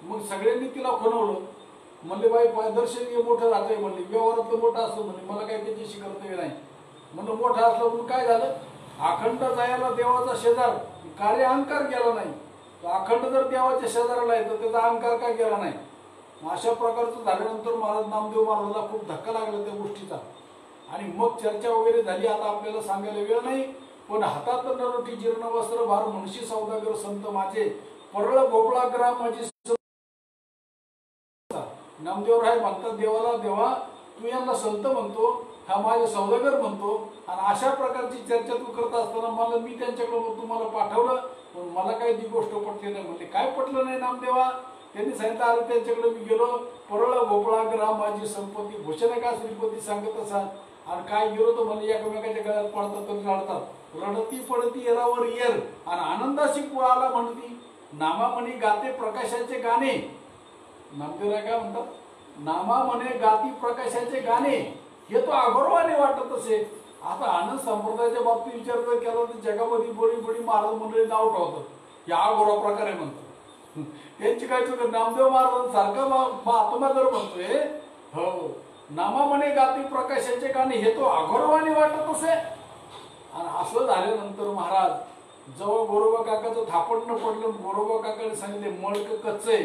मग सगळ्यांनी तिला खुणवलं, म्हणले बाई दर्शन हे मोठं राहतंय, म्हणले व्यवहारातलं मोठं असतं, म्हणले मला काही त्याच्याशी कर्तव्य नाही. म्हणलं मोठं असलं म्हणून काय झालं, अखंड जायला देवाचा शेजार कार्य अहंकार गेला नाही. तो अखंड जर देवाच्या शेजाराला आहे तर त्याचा अहंकार काय गेला नाही. अशा प्रकारचं झाल्यानंतर महाराज नामदेव महाराजांना खूप धक्का लागला त्या गोष्टीचा. आणि मग चर्चा वगैरे झाली. आता आपल्याला सांगायला वेळ नाही, पण हातात नरोटी जीर्ण वस्त्र भार मुनशी सौदागर संत माझे परळ भोपळा ग्राम माझी. नामदेवराय म्हणतात देवाला, देवा तू यांना संत म्हणतो, हा माझे सौदागर म्हणतो. आणि अशा प्रकारची चर्चा तू करत असताना मला मी त्यांच्याकडे तुम्हाला पाठवलं, पण मला काही ती गोष्ट पटली नाही. म्हणजे काय पटलं नाही नामदेवा. त्यांनी सांगितलं अरे त्यांच्याकडे मी गेलो, परळ भोपळा ग्राम माझी संपत्ती भूषण का श्रीपती सांगत असा. आणि काय गेलो तर म्हणजे एकमेकाच्या गळ्यात पडतात तर रडतात, रडती पडती येरावर येर आणि आनंदाशी कुळाला म्हणती. नामा म्हणे गाते प्रकाशाचे गाणे. नामदेवराय काय म्हणतात, नामा म्हणे गाती प्रकाशाचे गाणे हे तो अगौरवाने वाटत असे. आता आनंद संप्रदायाच्या बाबतीत विचार जर केला तर जगामध्ये बडी बडी महाराज मंडळी नाव ठेवतात, या अगौरव प्रकारे म्हणतात. त्यांची काय चुक. नामदेव महाराजांसारखा आत्मा जर म्हणतोय हो नामा म्हणे गाती प्रकाशाचे गाणे हे तो अगौरवाने वाटत असे. आणि असं झाल्यानंतर महाराज जवळ गोरोबा काकाचं थापड न पडलं, गोरोबा काकाने सांगितले मळक कच्चे.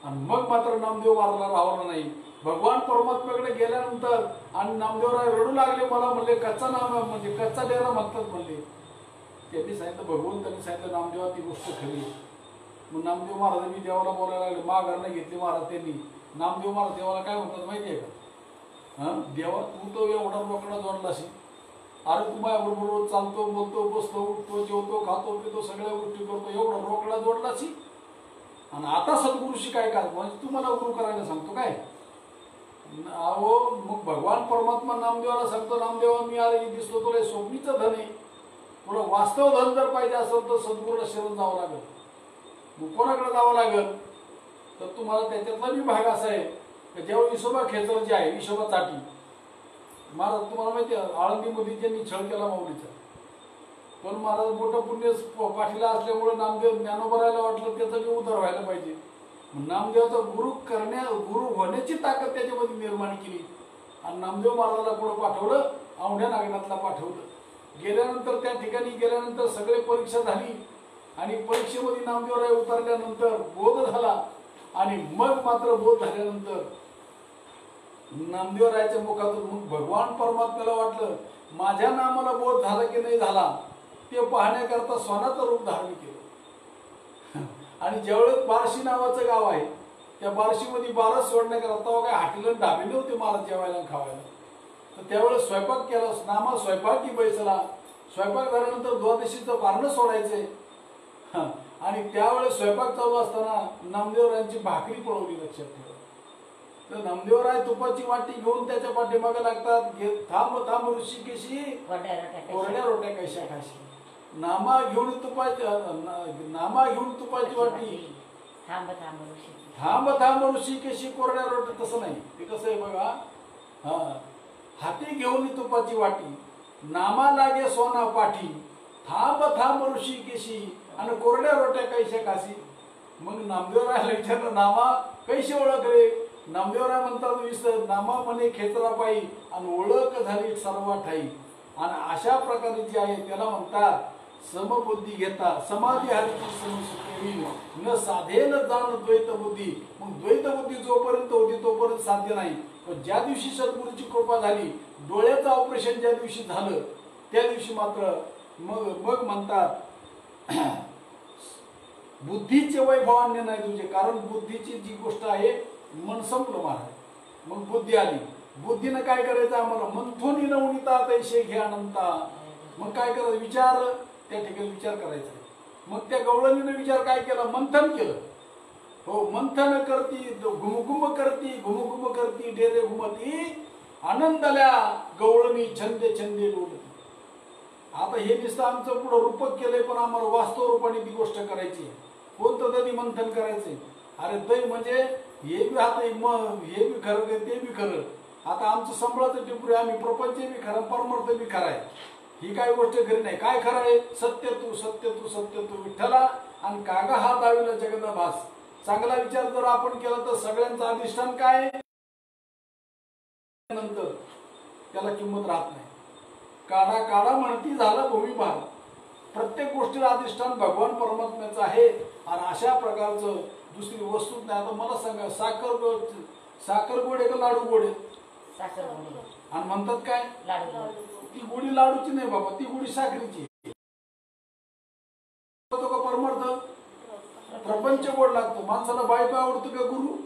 आणि मग मात्र नामदेव महाराजांना राहवलं नाही. भगवान परमात्म्याकडे गेल्यानंतर आणि नामदेवराय रडू लागले, मला म्हणले कच्चा नाम म्हणजे कच्चा डेरा म्हणतात म्हणले. त्यांनी सांगितलं भगवंतांनी सांगितलं नामदेवा ती गोष्ट खरी. मग नामदेव महाराजांनी देवाला बोलायला लागले, माघारणं घेतली महाराज त्यांनी. नामदेव महाराज देवाला काय म्हणतात माहिती आहे का, देवा तू तो एवढा रोकडा जोडलाशी, अरे तू माझ्याबरोबर रोज चालतो बोलतो बसतो उठतो जेवतो खातो पितो सगळ्या गोष्टी करतो, एवढा रोकडा जोडलाशी आणि आता सद्गुरूशी काय काय म्हणजे तू मला गुरु करायला सांगतो काय. अहो मग भगवान परमात्मा नामदेवाला सांगतो, नामदेवा मी अरे दिसतो तुला स्वप्नीचं धन आहे, तुला वास्तव धन जर पाहिजे असेल तर सद्गुरूला शरण जावं लागेल. मग कोणाकडे जावं लागेल तर तुम्हाला त्याच्यातला मी भाग असा आहे की जेव्हा विसोबा खेचर जे आहे विसोबा चाटी महाराज तुम्हाला माहिती आहे आळंदीमध्ये त्यांनी छळ केला माऊलीचा, पण महाराज मोठं पुण्य पाठीला असल्यामुळे नामदेव ज्ञानोबरायला वाटलं त्याचा बी उद्धार व्हायला पाहिजे. नामदेवाचा गुरु होण्याची ताकद त्याच्यामध्ये निर्माण केली आणि नामदेव महाराजाला पुढे पाठवलं, औंढ्या नागनाथला पाठवलं. गेल्यानंतर त्या ठिकाणी गेल्यानंतर सगळे परीक्षा झाली आणि परीक्षेमध्ये नामदेवराय उतरल्यानंतर बोध झाला. आणि मग मात्र बोध झाल्यानंतर नामदेवरायाच्या मुखातून मग भगवान परमात्म्याला वाटलं माझ्या नामाला बोध झाला की नाही झाला ते पाहण्याकरता सोनाचं रूप धारण केलं. आणि ज्यावेळेस बार्शी नावाचं गाव आहे त्या बार्शीमध्ये बारस सोडण्याकरता काय हाटीला ढाबे नव्हते महाराज जेवायला खावायला, तर त्यावेळेस स्वयंपाक केला. नामा स्वयंपाकी बैसला. स्वयंपाक झाल्यानंतर द्वादशीचं पारणं सोडायचंय आणि त्यावेळेस स्वयंपाक चालू असताना नामदेवरायांची भाकरी पळवली लक्षात ठेवा. तर नामदेवराय तुपाची वाटी घेऊन त्याच्या पाठीमागे लागतात, थांब थांब ऋषिकेशी कोरड्या रोट्या कशा खाशी. नामा घेऊन तुपाची वाटी थांब थांब ऋषिकेशी कोरड्या रोट्या. तसं नाही, ते कसं आहे बघा, हाती घेऊन तुपाची वाटी नामा लागे सोना पाठी थांब थांब ऋषिकेशी आणि कोरड्या रोट्या कैशा खाशी. मग नामदेवरायला विचारलं नामा कैशी ओळख रे. नामदेवराय म्हणतात विसर नामा म्हणे खेचरा पायी आणि ओळख झाली सर्व ठाई. आणि अशा प्रकारे जे आहे त्याला म्हणतात समबुद्धी घेता समाधी हरती समसुखी न साधेल जाण द्वैत बुद्धी. मग द्वैत बुद्धी जोपर्यंत होती तोपर्यंत साध्य नाही. पण ज्या दिवशी सद्गुरूची कृपा झाली, डोळ्याचं ऑपरेशन ज्या दिवशी झालं त्या दिवशी मात्र मग मग म्हणतात बुद्धीचे वैभव अन्य नाही तुझे. कारण बुद्धीची जी गोष्ट आहे मन संपलं महाराज. मग बुद्धी आली. बुद्धीनं काय करायचं आम्हाला मंथोनी नवनीता तैशे घे अनंता. मग काय करायचं विचार, त्या ठिकाणी विचार करायचा. मग त्या गवळणीनं विचार काय केला, मंथन केलं. हो, मंथन करती घुमघुम करती डेरे घुमती आनंदल्या गवळणी छंदे छंदे डोलती. आता हे नुसतं आमचं पुढं रूपक केलंय, पण आम्हाला वास्तव रूपाने ती गोष्ट करायची आहे. कोणतं दही मंथन करायचंय. अरे दही म्हणजे हे बी आता हे बी खरं ते बी खरं. आता आमचं संबळाचं टिपूर आम्ही प्रपंच बी खरं परमार्थ बी खरं आहे. ही काय गोष्ट खरी नाही. काय खरं आहे, सत्य तू विठ्ठला आणि कागा हा दाविला जगदा भास. चांगला विचार जर आपण केला तर सगळ्यांचं अधिष्ठान काय नंतर त्याला किंमत राहत नाही. काढा काढा म्हणती झाला भूमिभार. प्रत्येक गोष्टीला अधिष्ठान भगवान परमात्म्याचं आहे. आणि अशा प्रकारचं दुसरी वस्तूच नाही. आता मला सांगा, साखर गोड आहे का लाडू गोड आहे? आणि म्हणतात काय, ती गोडी लाडूची नाही बाबा, ती गोडी साखरेची. का परमार्थ प्रपंच गोड लागतो. माणसाला बायको आवडतो का गुरु?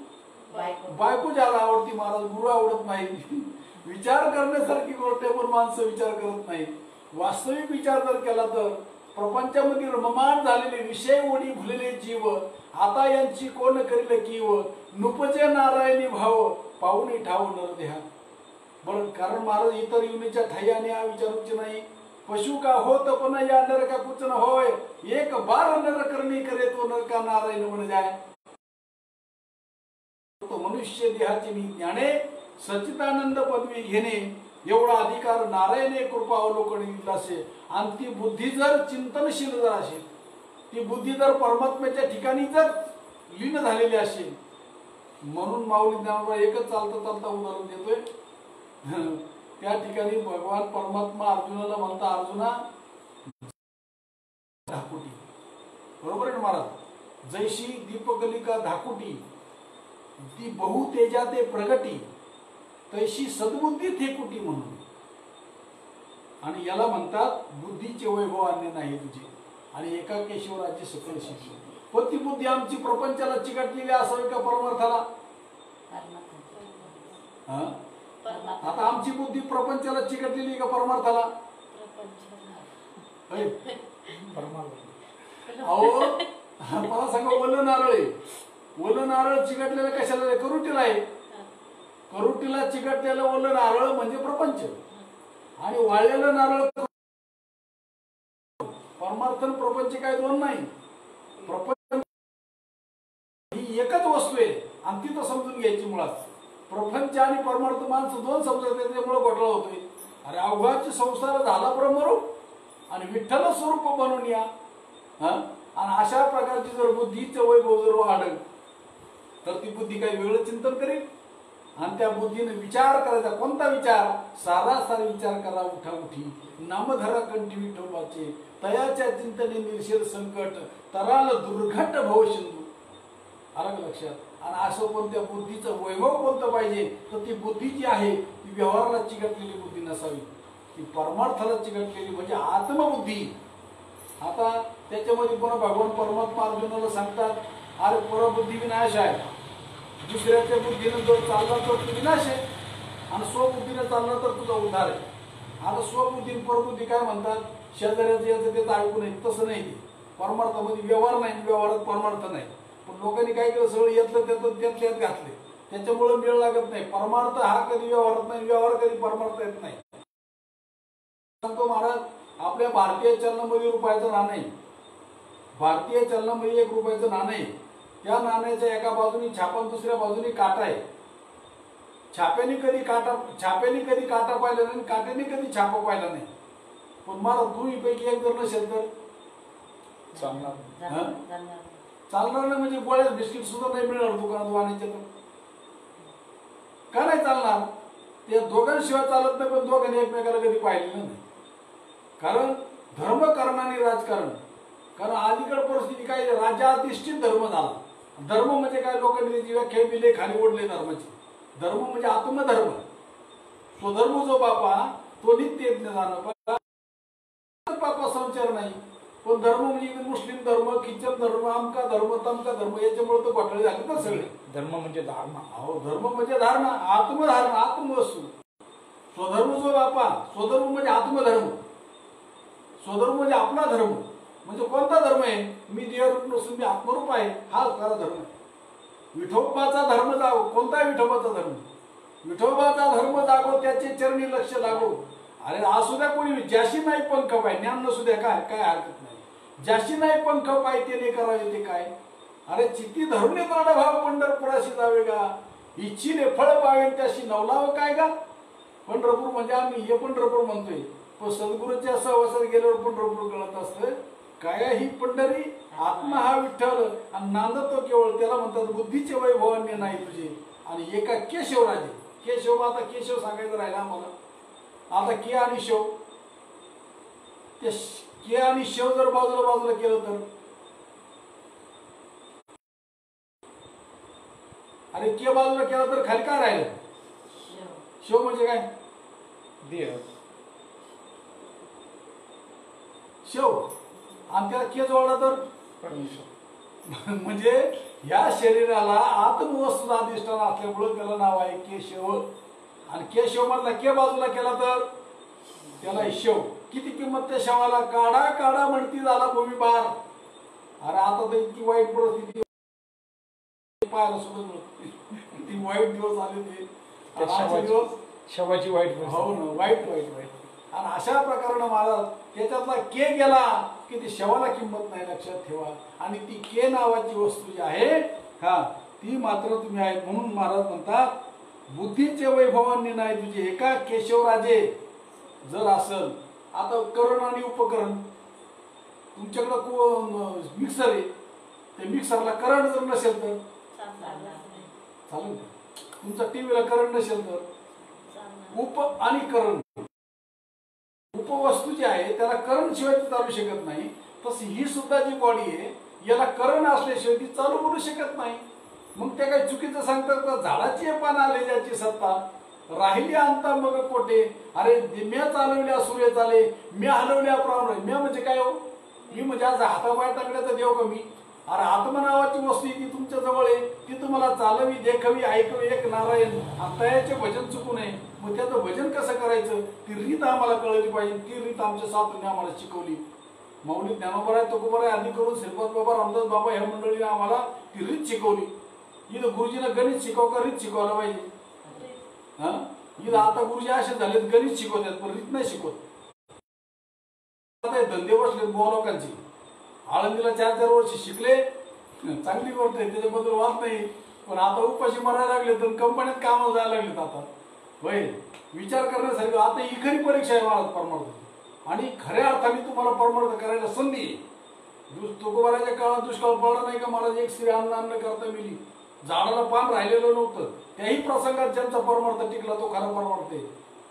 बायको ज्याला आवडती महाराज, गुरु आवडत नाही. विचार करण्यासारखी गोष्ट आहे, पण माणसं विचार करत नाही. वास्तविक विचार जर केला तर प्रपंचामध्ये रममाण झालेले विषय ओढी भुलेले जीव आता यांची कोण करील कीव. नुपजे नारायणी भाव पाहुणे ठाव नर देहा. बरं, कारण महाराज इतर युनीच्या ठायाने हा विचारूचे नाही. पशु का होत पण या नर का कुछ न होय. एक बार नर करणी करे तो नर का नारायण म्हण जाय. तो मनुष्य देहाची मी ज्ञाने सच्चिदानंद पदवी घेणे एवढा अधिकार नारायणे कृपा अवलोकन दिला असे. आणि ती बुद्धी जर चिंतनशील जर असेल, ती बुद्धी जर परमात्म्याच्या ठिकाणी जर लीन झालेली असेल. म्हणून माऊली ज्ञानोबा एकच चालता उदाहरण देतोय. त्या ठिकाणी भगवान परमात्मा अर्जुनाला म्हणता, अर्जुना धाकुटी. बरोबर आहे ना महाराज? जैशी दीपकलिका धाकुटी ती बहु तेजा ते प्रगटी तैशी सद्बुद्धी थेकुटी म्हणून. आणि याला म्हणतात बुद्धीचे वैभव अन्य नाही तुझे. आणि एका केशवराज्य सकल शिक्षण. पण ती बुद्धी आमची प्रपंचाला चिकटलेली असावी का परमार्थाला? आता आमची बुद्धी प्रपंचाला चिकटलेली का परमार्थाला? अहो मला सांगा, ओलं नारळ आहे. ओलं नारळ चिकटलेलं कशाला आहे? करुटीला आहे. करुटीला चिकटलेलं ओलं नारळ म्हणजे प्रपंच. आणि वाळलेलं नारळ परमार्थ प्रपंच काय दोन नाही. प्रपंच ही एकच वस्तू आहे. आणि ती तर समजून घ्यायची मुळात. प्रपंच आणि परमार्थ माणसं दोन समजत, त्याच्यामुळे घोटाळा होतोय. अरे अवघाची संसार झाला ब्रह्मरूप आणि विठ्ठल स्वरूप बनवून या. आणि अशा प्रकारची जर बुद्धीचं वैभव जर वाढल तर ती बुद्धी काही वेगळं चिंतन करेल. आणि त्या बुद्धीने विचार करायचा. कोणता विचार? सारासार विचार करा उठा उठी. नामधरा कंठी विठोबाचे तयाच्या चिंतने निर्शेल संकट तराल दुर्घट भव सिंधू. आलं का लक्षात? आणि असं पण त्या बुद्धीचं वैभव कोणतं पाहिजे तर ती बुद्धी जी आहे ती व्यवहाराला चिकटलेली बुद्धी नसावी. ती परमार्थाला चिकटलेली म्हणजे आत्मबुद्धी. आता त्याच्यामध्ये पुन्हा भगवान परमात्मा अर्जुनाला सांगतात, अरे परबुद्धी विनाश आहे. दुसऱ्याच्या बुद्धीनं जर चालला तर तू विनाश आहे. आणि स्वबुद्धीने चालला तर तुझा उद्धार आहे. आता स्वबुद्धी परबुद्धी काय म्हणतात? शेजाऱ्याचं याचं त्याचं ऐकू नये. तसं नाही. ते परमार्थामध्ये व्यवहार नाही, व्यवहारात परमार्थ नाही. पण लोकांनी काय केलं, सगळं येतलं त्यात घातले. त्याच्यामुळे मेळ लागत नाही. परमार्थ हा कधी व्यवहारात नाही, व्यवहार कधी परमार्थ येत नाही. सांगतो महाराज, आपल्या भारतीय चलनामध्ये रुपयाचं नाणं आहे. भारतीय चलनामध्ये 1 रुपयाचं नाणं आहे. त्या नाण्याच्या एका बाजूनी छापा, दुसऱ्या बाजूनी काटा आहे. छाप्याने कधी काटा पाहिला नाही, काट्याने कधी छापा पाहिला नाही. पण मला दोन्हीपैकी एक जर नसेल तर चालणार नाही. म्हणजे गोळ्यात बिस्किट सुद्धा नाही मिळणार दुकानात वाण्याच्या. का नाही चालणार? ते दोघांशिवाय चालत नाही. पण दोघांनी एकमेकाला कधी पाहिलेलं नाही. कारण धर्मकरण आणि राजकारण. कारण अलीकडे परिस्थिती काय, राज्याधिष्ठित धर्म झाला. धर्म म्हणजे काय, लोकांनी त्याची व्याख्या दिली खाली ओढले धर्माची. धर्म म्हणजे आत्मधर्म. स्वधर्म जो बापा तो नित्य जाणं बापा संचार नाही. पण धर्म म्हणजे मुस्लिम धर्म, ख्रिश्चन धर्म, आमका धर्म, तमका धर्म, याच्यामुळे तर घोटाळे झाले ना सगळे. धर्म म्हणजे धारणा. हो, धर्म म्हणजे धारणा, आत्मधारणा, आत्मवस्तू. स्वधर्म जो बापा, स्वधर्म म्हणजे आत्मधर्म. स्वधर्म म्हणजे आपला धर्म. म्हणजे कोणता धर्म आहे, मी देवरूप नसून मी आत्मरूप आहे, हा खरा धर्म आहे. विठोबाचा धर्म जागो. कोणता विठोबाचा धर्म? विठोबाचा धर्म जागो, त्याचे चरणी लक्ष लागो. अरे असू द्या कोणी, ज्याशी नाही पंख पाय, ज्ञान नसू द्या, काय काय हरकत नाही. ज्याशी नाही पंख पाय त्याने करावे ते काय. अरे चित्ती धरुणे दृढ भाव पंढरपुराशी जावे गा, इच्छिले फळ पावे त्याशी नवलावं काय गा. पंढरपूर म्हणजे आम्ही हे पंढरपूर म्हणतोय, पण सद्गुरूच्या सहवासात गेल्यावर पंढरपूर कळत असतं. काय ही पंढरी, आत्मा हा विठ्ठल आणि नांदतो केवळ, त्याला म्हणतात बुद्धीचे वैभवान्य नाही तुझे. आणि एका केशवराजे, केशव, आता केशव सांगायचं राहिला आम्हाला. आता के आणि शव, ते के आणि शव जर बाजूला बाजूला केलं तर, अरे के बाजूला केलं तर खाली काय राहिलं? शव म्हणजे काय? देह. शव. आणि त्याला के जोडला तर परमेश्वर. म्हणजे या शरीराला आत्मवस्तू अधिष्ठान असल्यामुळे त्याला नाव आहे केशव. आणि केशव मधला के बाजूला केला तर त्याला शव. किती किंमत त्या शवाला, काढा काढा म्हणती झाला भूमी पार. अरे आता तर इतकी वाईट परिस्थिती पाहायला सुद्धा मिळत, किती वाईट दिवस आले ते दिवस, शवाची वाईट. हो ना, वाईट वाईट वाईट. आणि अशा प्रकारे महाराज त्याच्यातला के गेला की ती शवाला किंमत नाही, लक्षात ठेवा. आणि ती के नावाची वस्तू जी आहे हा, ती मात्र तुम्ही आहे. म्हणून महाराज म्हणतात बुद्धीचे वैभवान्य नाही तुझे. एका केशवराजे जर असल, आता करण आणि उपकरण, तुमच्याकडं मिक्सर आहे, ते मिक्सरला करंट जर नसेल तर चालेल. तुमचा टीव्हीला करंट नसेल तर उप आणि करण, उपवस्तू जी आहे त्याला करंट शिवाय ती चालू शकत नाही. तशी ही सुद्धा जी बॉडी आहे याला करंट असल्याशिवाय ती चालू करू शकत नाही. मग ते काही चुकीचं सांगतात का? झाडाची पान आले ज्याची सत्ता, राहिली अंता मग कोठे. अरे म्या चालवल्या सूर्य चाले, म्या हलवल्या प्राण. म्या म्हणजे काय हो? मी म्हणजे आज हाताबाहेर टाकण्याचा देव का मी? अरे आत्मा नावाची वस्तू ती तुमच्या जवळ आहे, ती तुम्हाला चालवी, देखवी, ऐकवी एक नारायण. आता याचे भजन चुकू नये. मग त्याचं भजन कसं करायचं ती रीत आम्हाला कळली पाहिजे. ती रीत आमच्या साधूंनी आम्हाला शिकवली. माऊली ज्ञानोबा आहे, तुकोबा आहे, आधी करून श्रीपाद बाबा, रामदास बाबा ह्या मंडळीने आम्हाला ती रीत शिकवली. इथं गुरुजीनं गणित शिकव का रीत शिकवायला पाहिजे? हा, इथं आता गुरुजी असे झालेत गणित शिकवतात पण रीत नाही शिकवत. आता धंदे बसलेत बुवा लोकांची. आळंदीला 4-4 वर्ष शिकले, चांगली गोष्ट आहे, त्याच्याबद्दल वाद नाही. पण आता उपाशी मारायला लागले तर कंपन्यात कामाला जायला लागलेत. आता वय विचार करण्यासारखं. आता ही खरी परीक्षा आहे महाराज परमार्थ. आणि खऱ्या अर्थाने तुम्हाला परमार्थ करायला संधी. तुकोबाराच्या काळात दुष्काळ पडला नाही का महाराज? एक स्त्री अन्न करता मिली, झाडाला पान राहिलेलं नव्हतं. त्याही प्रसंगात ज्यांचा परमार्थ टिकला तो खरा परमार्थ आहे.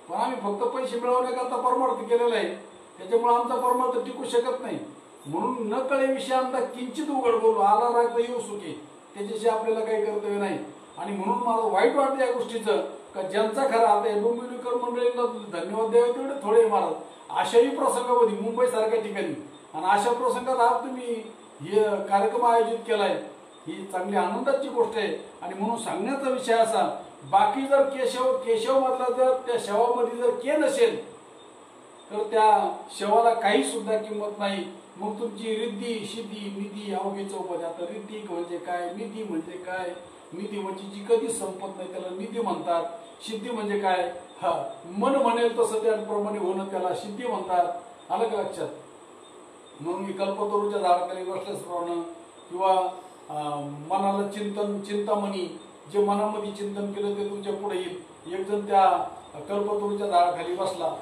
पण आम्ही फक्त पैसे मिळवण्याकरता परमार्थ केलेला आहे, त्याच्यामुळे आमचा परमार्थ टिकू शकत नाही. म्हणून न कळे विषय आमचा किंचित उघड बोलू, आला राग तर येऊ सुखे, त्याच्याशी आपल्याला काही कर्तव्य नाही. आणि म्हणून मला वाईट वाटतं या गोष्टीचं का ज्यांचा खरा. आता डोंबिवलीकर मंडळींना धन्यवाद द्यावे तेवढे थोडे महाराज. अशाही प्रसंगामध्ये मुंबई सारख्या ठिकाणी आणि अशा प्रसंगात आज तुम्ही हे कार्यक्रम आयोजित केलाय, ही चांगली आनंदाची गोष्ट आहे. आणि म्हणून सांगण्याचा विषय असा, बाकी जर केशव मधला जर त्या शवामध्ये जर के नसेल तर त्या शवाला काही सुद्धा किंमत नाही. मग तुमची रिद्धी सिद्धी निधी अवघी चौपदी. आता रिद्धी म्हणजे काय, निधी म्हणजे काय? निधी म्हणजे जी कधीच संपत नाही त्याला निधी म्हणतात. सिद्धी म्हणजे काय? हा, मन म्हणेल तसं त्याप्रमाणे होणं त्याला सिद्धी म्हणतात. आलं का लक्षात? म्हणून मी कल्पतरूच्या झाडाखाली बसल्याप्रमाणे किंवा मनाला चिंतामणी, जे मनामध्ये चिंतन केलं ते तुमच्या पुढे येईल. एक जण त्या कल्पतरूच्या झाडाखाली बसला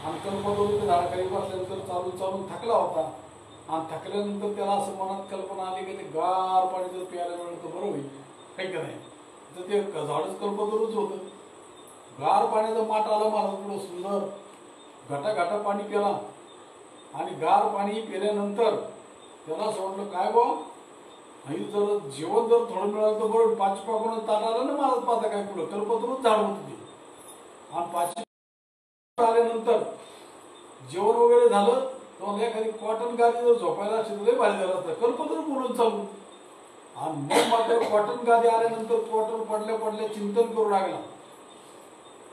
आणि कल्पतरूच्या झाडाखाली बसल्यानंतर चालून थकला होता. आणि थकल्यानंतर त्याला असं मनात कल्पना आली की ते गार पाणी जर प्यायला मिळालं तर बरं होईल, काही का नाही. तर ते झाडच कल्पतरूच होतं. गार पाण्याचा माठ आला मला पुढं सुंदर, घाटा पाणी प्याला आणि गार पाणी पिल्यानंतर त्याला असं वाटलं काय बा आणि जर जेवण जर थोडं मिळालं तर बरोबर पाच पाकडून ताट आलं ना मला पाहता काय पुढं कल्पतरूच झाड होत ते आणि पाच आल्यानंतर जेवण वगैरे झालं तर एखादी कॉटन गादी जर झोपायला असेल तर भारी झालं असतं कल्पतरू बोलून चालू आणि मग मात्र कॉटन गादी आल्यानंतर कॉटन पडल्या पडल्या चिंतन करू लागला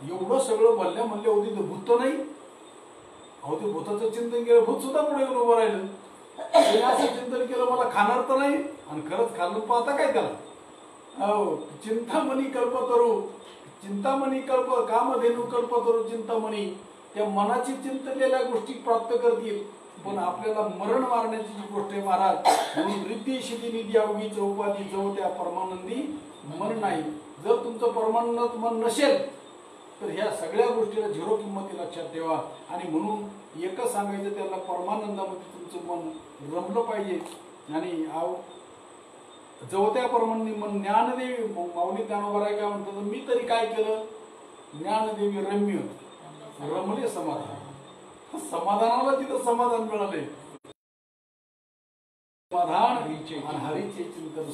एवढं सगळं भरल्या म्हणले होती तर भूत नाही अहो ते भूताचं चिंतन केलं भूत सुद्धा पुढे येऊन उभं राहिलं त्याने असं चिंतन केलं मला खाणार तर नाही आणि खरंच खाल्लं पाहता काय त्याला हो चिंतामणी कल्पतरू चिंतामणी कामधेनू कल्पतरू चिंतामणी त्या मनाची चिंतलेल्या गोष्टी प्राप्त करतील पण आपल्याला मरण मारण्याची जी गोष्ट आहे महाराज म्हणून रिद्धी शिधी निधी अवघी चौपादी जव त्या परमानंदी मन नाही जर तुमचं परमानंदात मन नसेल तर ह्या सगळ्या गोष्टीला झिरो किंमती लक्षात ठेवा आणि म्हणून एकच सांगायचं त्याला परमानंदामध्ये तुमचं मन रमलं पाहिजे आणि जवत्या परमानंदी मन ज्ञानदेवी माऊली ज्ञानोबराय काय म्हणतात मी तरी काय केलं ज्ञानदेवी रम्य रमले समाधान समाधानाला तिथं समाधान मिळाले समाधान आणि हरीचे चिंतन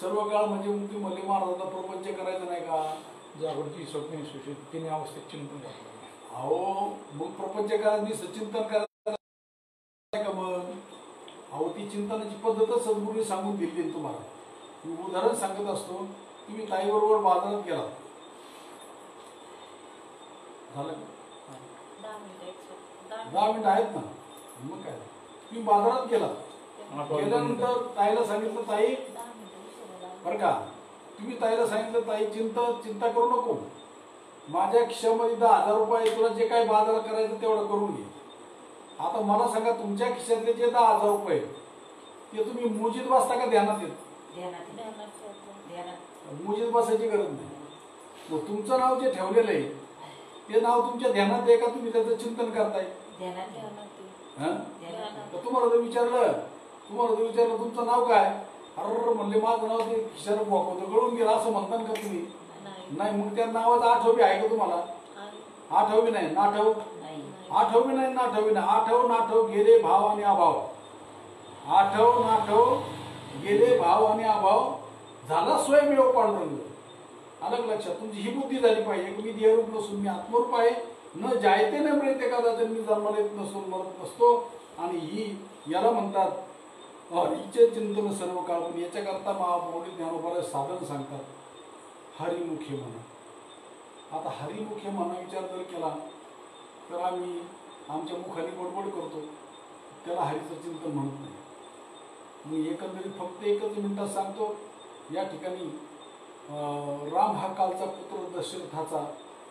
सर्व काळ म्हणजे मुक्ती मल्ले महाराजांना प्रपंच करायचं नाही का जागृती स्वप्न सुशित तिने अवस्थेत चिंतन करतो अहो मग प्रपंच करायचं चिंतन करायचं का मग अहो ती चिंतनाची पद्धतच सद्गुरूंनी सांगून दिली तुम्हाला मी उदाहरण सांगत असतो तुम्ही ताईबरोबर बाजारात गेला झालं 10 मिनिटं आहेत ना मग काय तुम्ही बाजारात गेला गेल्यानंतर ताईला सांगितलं ताई बरं का तुम्ही ताईला सांगितलं ताई चिंता करू नको माझ्या खिशामध्ये 10,000 रुपये तुला जे काही बाजार करायचं तेवढं करून घे आता मला सांगा तुमच्या खिशातले जे 10,000 रुपये ते तुम्ही मुजीत बसता का ध्यानात येत मुजीत बसायची गरज नाही मग तुमचं नाव जे ठेवलेलं आहे ते नाव तुमच्या ध्यानात आहे का तुम्ही त्याचं चिंतन करताय तुम्हाला जर विचारलं तुमचं नाव काय अरे म्हणले माझं नाव ते खिशाला भोक होतं गळून गेलं असं म्हणता का तुम्ही नाही मग त्या नावाचा आठवबी आहे का तुम्हाला आठवबी नाही नाठव आठवबी नाही नाठवबी नाही आठव नाठव गेले भाव आणि अभाव आठव नाठव गेले भाव आणि अभाव झाला स्वयंमेव पांडुरंग अलग लक्षात तुमची ही बुद्धी झाली पाहिजे की मी देहरूप नसून मी आत्मरूप आहे न जायते न मिळते का मी जन्माला येत नसून मरत नसतो आणि ही याला म्हणतात हरीचे चिंतन सर्व काळ पण याच्याकरता माऊली ज्ञानोबा साधन सांगतात हरिमुखे म्हणा आता हरिमुखे म्हणा विचार जर केला तर आम्ही आमच्या मुखाने बडबड करतो त्याला हरीचं चिंतन म्हणत नाही मी एकंदरीत फक्त एकच मिनिटात सांगतो या ठिकाणी राम हा कालचा पुत्र दशरथाचा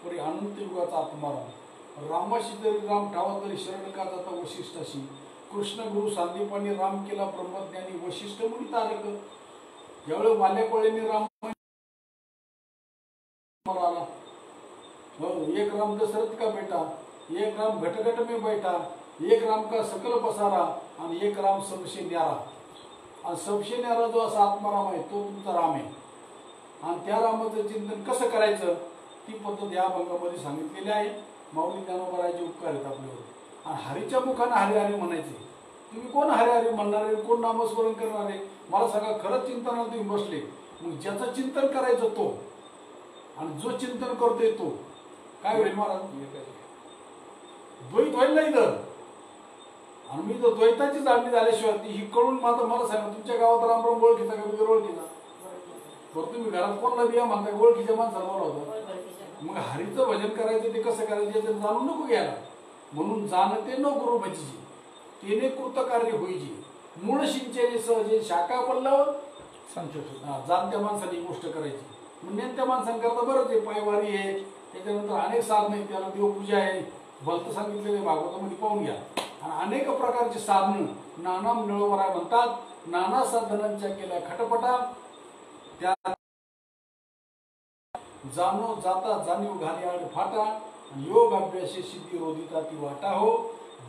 परी अनंत युगाचा आत्माराम रामाशी जरी राम ठावा तरी शरण का जाता वशिष्ठाशी कृष्ण गुरु सांदीपानी राम केला ब्रह्मज्ञानी वशिष्ठ मुनी तारक ज्यावेळेस वाल्याकोळ्यांनी राम आला एक राम दशरथ का बेटा एक राम घटघट में बैठा एक राम का सकल पसारा आणि एक राम सबसे न्यारा आणि सबसे न्यारा जो असा आत्माराम आहे तो तुमचा राम आहे आणि त्या रामाचं चिंतन कसं करायचं ती पद्धत या भागामध्ये सांगितलेली आहे माऊली ज्ञानोबराचे उपकार आहेत आपल्यावर आणि हरीच्या मुखानं हरी हरी म्हणायचे तुम्ही कोण हरी हरी म्हणणारे कोण नामस्मरण करणारे मला सांगा खरंच चिंतनाला तुम्ही बसले मग ज्याचं चिंतन करायचं तो आणि जो चिंतन करतोय तो काय होईल महाराज द्वैत होईल नाही तर आणि मी जर द्वैताची जाणणी झाल्याशिवाय ती ही कळून मला सांगा तुमच्या गावात रामराम ओळखीचा का बिगर ओळखीचा बरं तुम्ही घरात कोणला बिया म्हणता ओळखीच्या माणसाला बोलावता मग हरीचं भजन करायचं ते कसं करायचं याचं जाणून नको घ्यायला म्हणून जाणते न गुरु भजीची तेने कृतकार्य होईची मूळ सिंचने सहजे शाखा पडल्यावर जाणत्या माणसाने गोष्ट करायची म्हणजे त्या माणसांकरता बरंच आहे पायवारी आहे त्याच्यानंतर अनेक साधनं आहेत त्याला देवपूजा आहे भलत सांगितलेले भागवतामध्ये पाहून घ्या आणि अनेक प्रकारची साधनं नाना निळोबरा म्हणतात नाना साधनांच्या केल्या खटपटा त्या जाणो जाता जाणीव घाली आड फाटा योग अभ्यासे सिद्धी रोधिता ती वाटा हो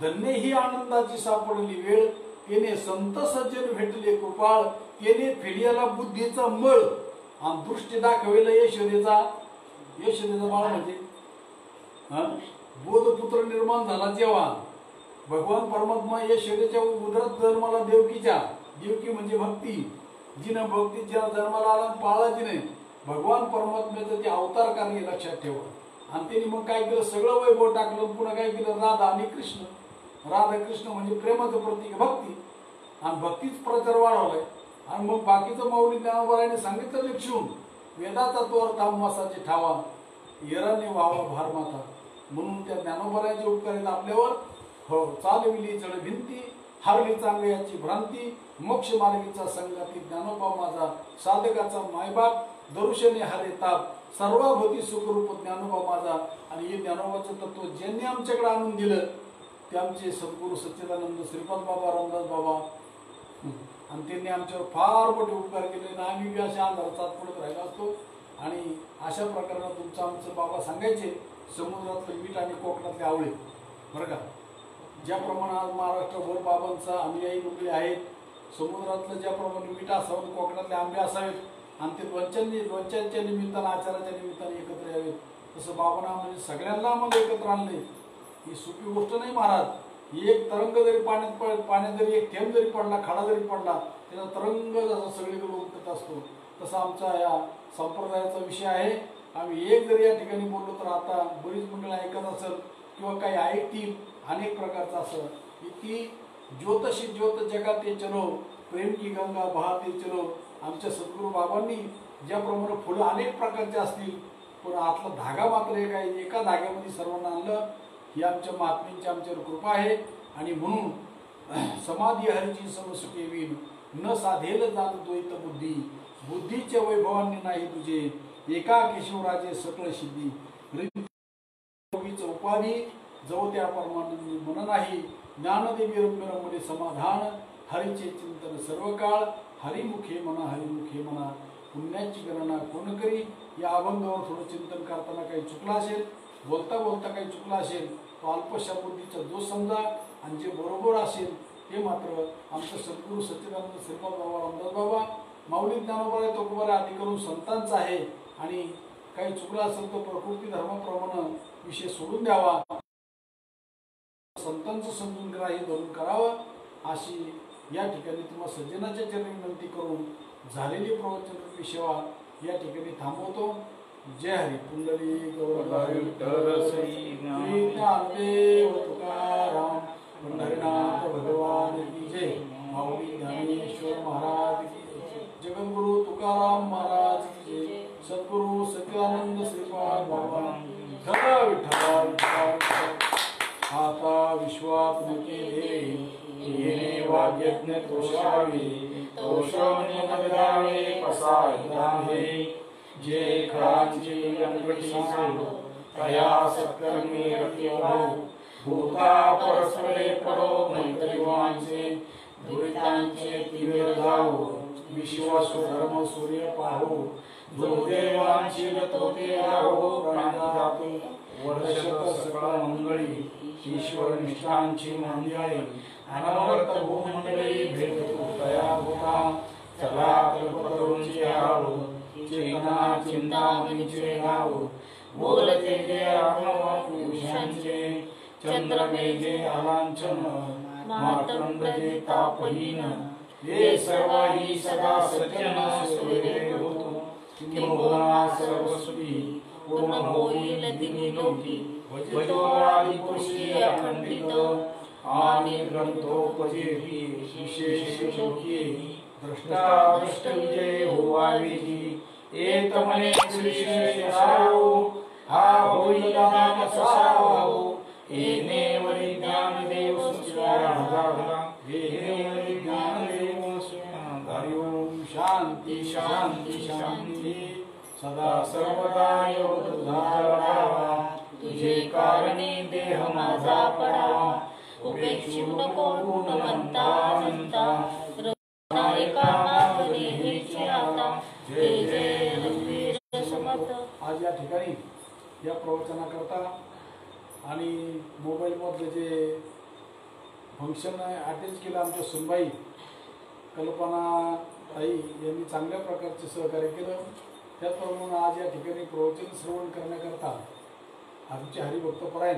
धन्य ही आनंदाची सापडली वेळ तेने संत सज्जन भेटले कृपाळ तेने फिडियाला बुद्धीचा मळ आणि दृष्टी दाखवेल यशोदेचा बाळ म्हणजे बोधपुत्र निर्माण झाला जेव्हा भगवान परमात्मा या शरीराच्या उदरात जन्माला देवकीच्या, देवकी म्हणजे भक्ती, जिनं भक्तीच्या जन्माला आला पाळला तिने भगवान परमात्म्याचं ते अवतार कार्य लक्षात ठेवा. आणि त्यांनी मग काय केलं, सगळं वैभव टाकलं. पुन्हा काय केलं, राधा आणि कृष्ण. राधा कृष्ण म्हणजे प्रेमाचं प्रतीक भक्ती, आणि भक्तीच प्रचार वाढवलाय. आणि मग बाकीचं माऊली ज्ञानोबाराने सांगितलं लिखून, वेदाचा तो अर्थ आम्हासाचे ठावा, येराने व्हावा भार माता. म्हणून त्या ज्ञानोबाराचे उपकारित आपल्यावर हो चालविली जड भिंती, हारली चांगल्याची भ्रांती, मोक्ष मार्गीचा संगाती ज्ञानोबा माझा, साधकाचा मायबाप, दरुशने हरे ताप, सर्वभूती सुखरूप ज्ञानोबा माझा. आणि हे ज्ञानोबाचं तत्व ज्यांनी आमच्याकडे आणून दिलं ते आमचे सद्गुरू सच्चिदानंद श्रीपाद बाबा, रामदास बाबा. आणि त्यांनी आमच्यावर फार मोठे उपकार केले आणि आम्ही बी अशा अंधारात पडत राहिलो असतो. आणि अशा प्रकारे तुमचं आमचं बाबा सांगायचे, समुद्रातलं मीठ आणि कोकणातले आवळे. बरं का, ज्याप्रमाणे आज महाराष्ट्रभर बाबांचा अनुयायी मंडळी आहेत, समुद्रातलं ज्याप्रमाणे मीठ असावं, कोकणातले आंबे असावेत, आणि ते लोणच्यांच्या निमित्तानं, आचाराच्या निमित्ताने एकत्र यावेत, तसं बाबांना म्हणजे सगळ्यांना आम्हाला एकत्र आणले. ही सोपी गोष्ट नाही महाराज. एक तरंग जरी पाण्यात जरी एक थेंब जरी पडला, खडा जरी पडला, त्याचा तरंग जसा सगळीकडे उमटत असतो, तसा आमचा या संप्रदायाचा विषय आहे. आम्ही एक जरी या ठिकाणी बोललो तर आता बरीच मंडळी ऐकत असेल किंवा काही ऐकतील, अनेक प्रकारचं असं की ज्योतशी ज्योत जगाते चलो, प्रेम की गंगा बहाते चलो. आमच्या सद्गुरू बाबांनी ज्याप्रमाणे फुलं अनेक प्रकारचे असतील, पण आतला धागा मात्र एक आहे, एका धाग्यामध्ये सर्वांना आणलं. ही आमच्या महात्म्यांची आमच्यावर कृपा आहे. आणि म्हणून समाधी हरीची समसुखे विण, न साधेल जात द्वैत बुद्धी, बुद्धीच्या वैभवांनी नाही तुझे, एका केशवराजे सकळ सिद्धी. उपाधी जव त्या परमानंदी मन नाही, ज्ञानदेवी रम्य रमणे समाधान, हरीचे चिंतन सर्व काळ, हरिमुखे म्हणा हरिमुखे म्हणा. पुण्याची गणना कोण करी. या अभंगावर थोडं चिंतन करताना काही चुकलं असेल, बोलता बोलता काही चुकलं असेल, तो अल्पशा बुद्धीचा दोष समजा. आणि जे बरोबर असेल ते मात्र आमचं सद्गुरू सच्चिदानंद श्रीपाद बाबा, रामदास बाबा, माऊली ज्ञानोबा तुकोबा आदी करून संतांचा आहे. आणि काही चुकलं असेल तर प्रकृती धर्माप्रमाणे विषय सोडून द्यावा, संतांचं समजून ग्राही धरून करावं, अशी या ठिकाणी तुम्हाला सज्जनाच्या चरणी विनंती करून झालेली प्रवचन सेवा या ठिकाणी थांबवतो. जय हरी. पुंडली गौरव श्री ज्ञानदेव तुकाराम पंढरीनाथ भगवान की जय. माऊली ज्ञानेश्वर महाराज की जय. जगद्गुरु तुकाराम महाराज की जय. सद्गुरु सच्चिदानंद श्रीपाद बाबा. धन विठ्ठल. आता विश्वात केले येणे वाग्यज्ञ तोषावे, तोषणे नगरावे पसायदावे. जे खरांची अंगठी सांडो तया सत्कर्मी रतियो, भूता परस्परे पडो मैत्रिवांचे, दुरितांचे तीव्र जाओ, विश्वासु धर्म सूर्य पाहो. जो देवांची लतोते राहो प्राणदाते, वर्षत सकळ मंगळी, ईश्वर निष्ठांची मंडळी. अनवर्त भूमंडळी भेटतो तया होता, चला कल्पतरूंची आहो, चेतना चिंतामणीचे नाव. बोलते जे आत्मा पुरुषांचे, चंद्रमेघे अलांछन, मातंड जे तापहीन. हे सर्वही सदा सज्जन सोयरे होतो, किंबहुना सर्वसुखी पूर्ण होईल दिनिलोकी. वजोवादी पुरुषी अखंडित, आणि ग्रंथोपजेही विशेष शोकी. द्रष्टा दृष्ट विजय होवावी, एक म्हणे श्रीशेषारो, हा होईल ज्ञान ससारो. येणे वरी ज्ञानदेव सुस्वाहा, येणे वरी ज्ञानदेव सुस्वाहा. हरि ओम. शांती शांती शांती. सदा सर्वदा योग तुझा लढावा, तुझे कारणी देह माझा पडावा. उपेक्षित नको गुण म्हणता म्हणता, नायका नाम देहेची आता. जय जय रघुवीर समर्थ. आज या ठिकाणी या प्रवचनाकरता आणि मोबाईलमधलं जे फंक्शन अटेंड केलं आमच्या सुनबाई कल्पना ताई यांनी चांगल्या प्रकारचे सहकार्य केलं. त्याचप्रमाणे आज या ठिकाणी प्रवचन श्रवण करण्याकरता आमचे हरिभक्तपरायण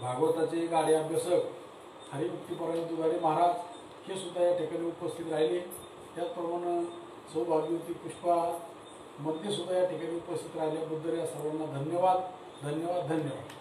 भागवताचे गाडे अभ्यासक हरिभक्तीपरायण दुधाडे महाराज हे सुद्धा या ठिकाणी उपस्थित राहिले. त्याचप्रमाणे सौभाग्यवती पुष्पा मध्ये सुद्धा या ठिकाणी उपस्थित राहिल्याबद्दल या सर्वांना धन्यवाद.